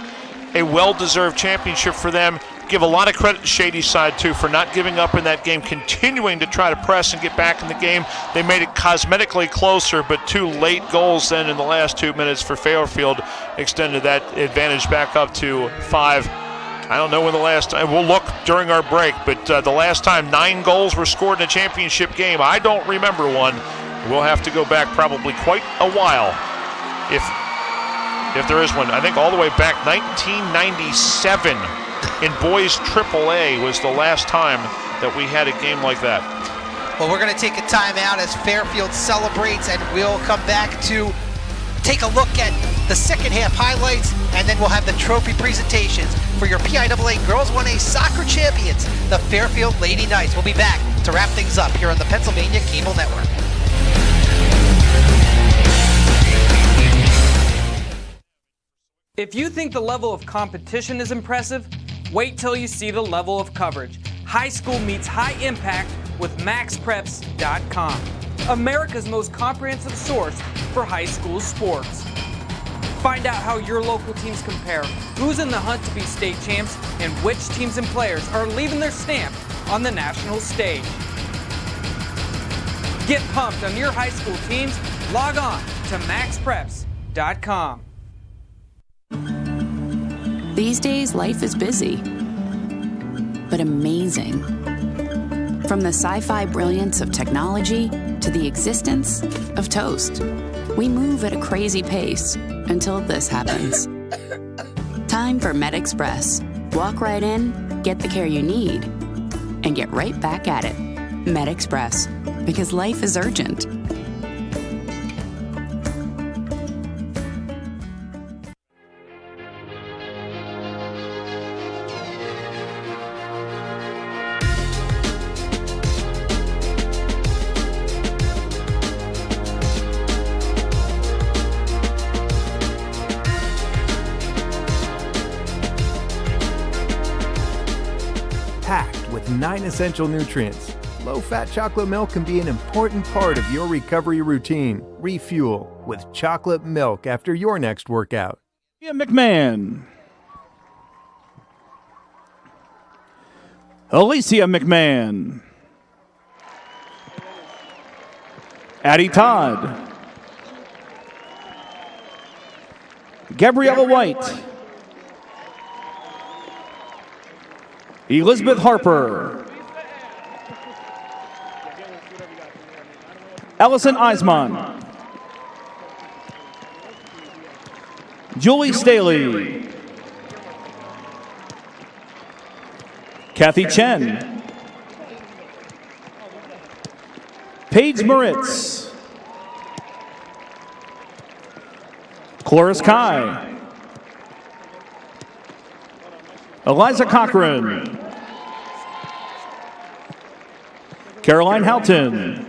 A well-deserved championship for them. Give a lot of credit to Shady Side, too, for not giving up in that game, continuing to try to press and get back in the game. They made it cosmetically closer, but 2 late goals then in the last 2 minutes for Fairfield extended that advantage back up to 5. I don't know when the last time, we'll look during our break, but the last time 9 goals were scored in a championship game, I don't remember one. We'll have to go back probably quite a while if there is one. I think all the way back 1997 in boys AAA was the last time that we had a game like that. Well, we're going to take a timeout as Fairfield celebrates, and we'll come back to take a look at the second half highlights, and then we'll have the trophy presentations for your PIAA Girls 1A Soccer Champions, the Fairfield Lady Knights. We'll be back to wrap things up here on the Pennsylvania Cable Network. If you think the level of competition is impressive, wait till you see the level of coverage. High school meets high impact with MaxPreps.com, America's most comprehensive source for high school sports. Find out how your local teams compare, who's in the hunt to be state champs, and which teams and players are leaving their stamp on the national stage. Get pumped on your high school teams. Log on to MaxPreps.com. These days, life is busy, but amazing. From the sci-fi brilliance of technology to the existence of toast, we move at a crazy pace until this happens. Time for MedExpress. Walk right in, get the care you need, and get right back at it. MedExpress, because life is urgent. Packed with 9 essential nutrients, low-fat chocolate milk can be an important part of your recovery routine. Refuel with chocolate milk after your next workout. McMahon. Alicia McMahon. Addie Todd. Gabriella White. Elizabeth Harper. Allison Eisman. Julie Staley. Kathy Chen. Paige Moritz. Cloris Kai. Eliza Cochran. Caroline Houghton.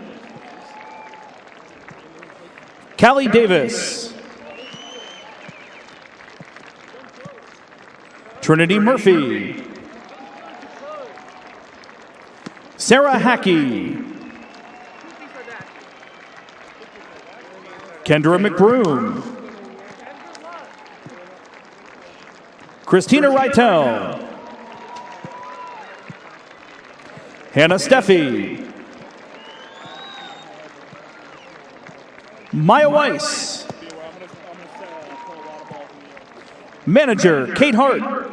Callie Davis. Trinity Murphy. Sarah Hackey. Kendra McBroom. Christina Reitel. Hannah Steffi. Maya Weiss. Manager Kate Hart.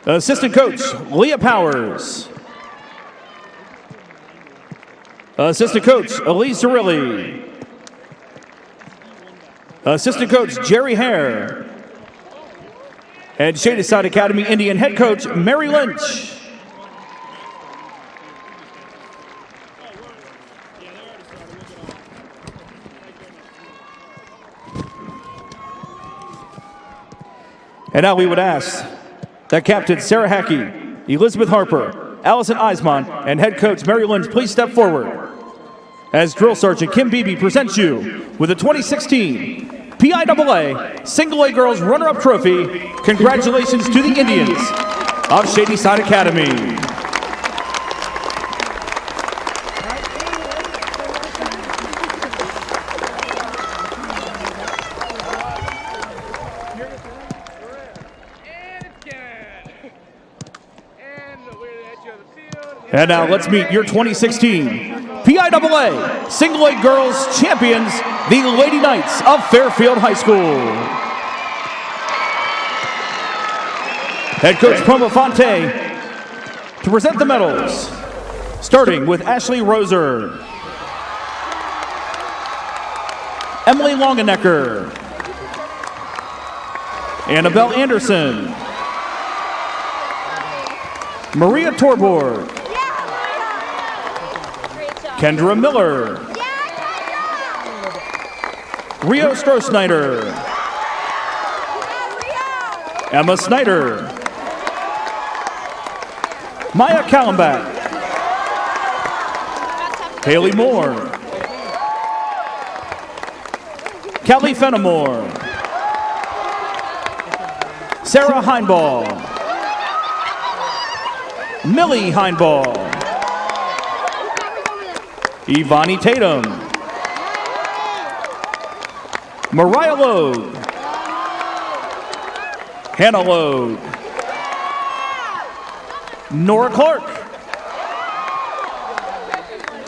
Assistant coach Leah Powers. Assistant coach Elise Zerilli. Assistant coach Jerry Hare. And Shady Side Academy Indian head coach Mary Lynch. And now we would ask that Captain Sarah Hackey, Elizabeth Harper, Allison Eisman, and head coach Mary Lynch please step forward as Drill Sergeant Kim Beebe presents you with the 2016 PIAA Single A Girls Runner-Up Trophy. Congratulations to the Indians of Shady Side Academy. And now let's meet your 2016 PIAA Single A Girls Champions, the Lady Knights of Fairfield High School. Head coach Promofonte to present the medals, starting with Ashley Roser, Emily Longenecker, Annabelle Anderson, Maria Torborg, Kendra Miller, Rio Stroh-Snyder, Emma Snyder, Maya Kallenbach, Haley Moore, Kelly Fenimore, Sarah Heinball, Millie Heinball, Ivani Tatum, Mariah Logue, Hannah Logue, Nora Clark,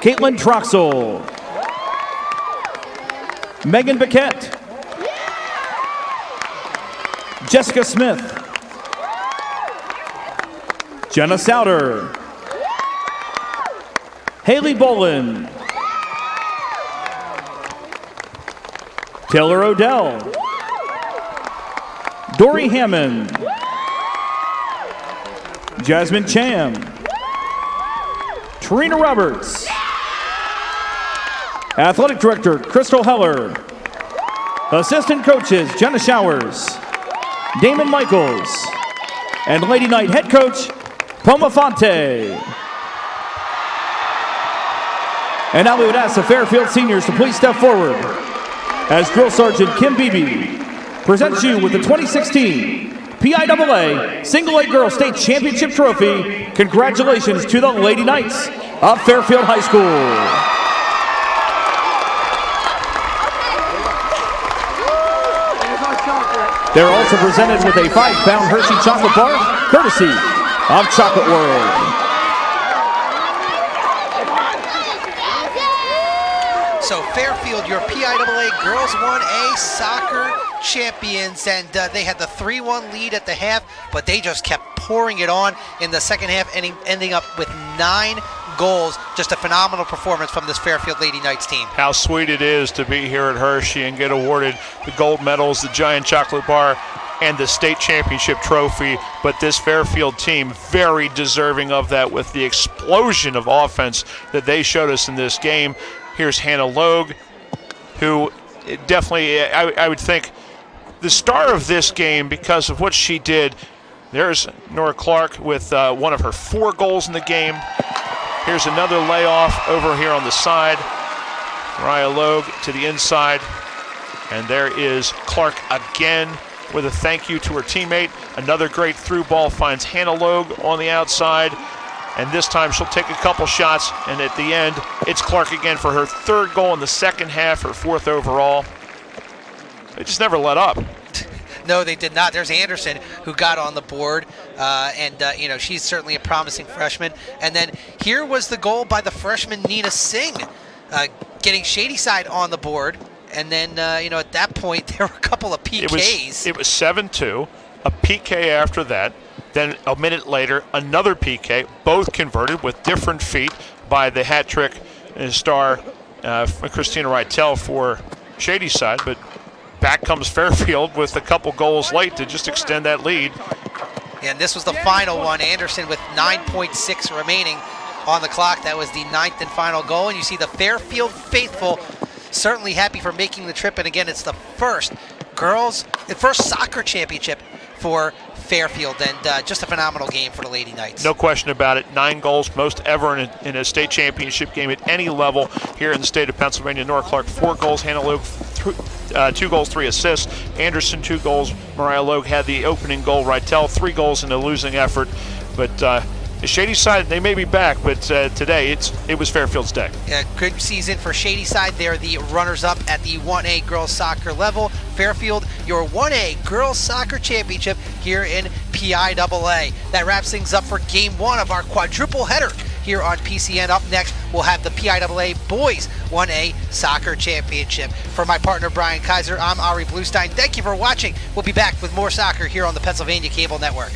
Caitlin Troxel, Megan Biquette, Jessica Smith, Jenna Souter. Haley Bolin. Taylor Odell. Dory Hammond. Jasmine Cham. Tarina Roberts. Athletic Director Crystal Heller. Assistant Coaches Jenna Showers, Damon Michaels, and Lady Knight Head Coach Poma Fonte. And now we would ask the Fairfield seniors to please step forward as Drill Sergeant Kim Beebe presents you with the 2016 PIAA Single A Girls State Championship Trophy. Congratulations to the Lady Knights of Fairfield High School. They're also presented with a 5-pound Hershey chocolate bar, courtesy of Chocolate World. So Fairfield, your PIAA Girls 1A Soccer champions, and they had the 3-1 lead at the half, but they just kept pouring it on in the second half, ending up with 9 goals. Just a phenomenal performance from this Fairfield Lady Knights team. How sweet it is to be here at Hershey and get awarded the gold medals, the giant chocolate bar, and the state championship trophy. But this Fairfield team, very deserving of that with the explosion of offense that they showed us in this game. Here's Hannah Logue, who definitely, I would think, the star of this game because of what she did. There's Nora Clark with one of her 4 goals in the game. Here's another layoff over here on the side. Mariah Logue to the inside. And there is Clark again with a thank you to her teammate. Another great through ball finds Hannah Logue on the outside. And this time she'll take a couple shots. And at the end, it's Clark again for her 3rd goal in the second half, her 4th overall. They just never let up. No, they did not. There's Anderson, who got on the board, and she's certainly a promising freshman. And then here was the goal by the freshman Nina Singh, getting Shady side on the board. And then, at that point, there were a couple of PKs. It was 7-2, a PK after that. Then a minute later, another PK, both converted with different feet by the hat trick star Christina Reitel for Shady side. But back comes Fairfield with a couple goals late to just extend that lead. And this was the final one. Anderson with 9.6 remaining on the clock. That was the 9th and final goal. And you see the Fairfield faithful certainly happy for making the trip. And again, it's the first soccer championship for Fairfield, and just a phenomenal game for the Lady Knights. No question about it. 9 goals, most ever in a state championship game at any level here in the state of Pennsylvania. Nora Clark, 4 goals. Hannah Logue, 2 goals, 3 assists. Anderson, 2 goals. Mariah Logue had the opening goal. Reitel, 3 goals in a losing effort. But the Shady side, they may be back, but today it was Fairfield's day. Yeah, good season for Shady side. They're the runners-up at the 1A girls soccer level. Fairfield, your 1A girls soccer championship here in PIAA. That wraps things up for Game 1 of our quadruple header here on PCN. Up next, we'll have the PIAA Boys 1A Soccer Championship. For my partner, Brian Kaiser, I'm Ari Bluestein. Thank you for watching. We'll be back with more soccer here on the Pennsylvania Cable Network.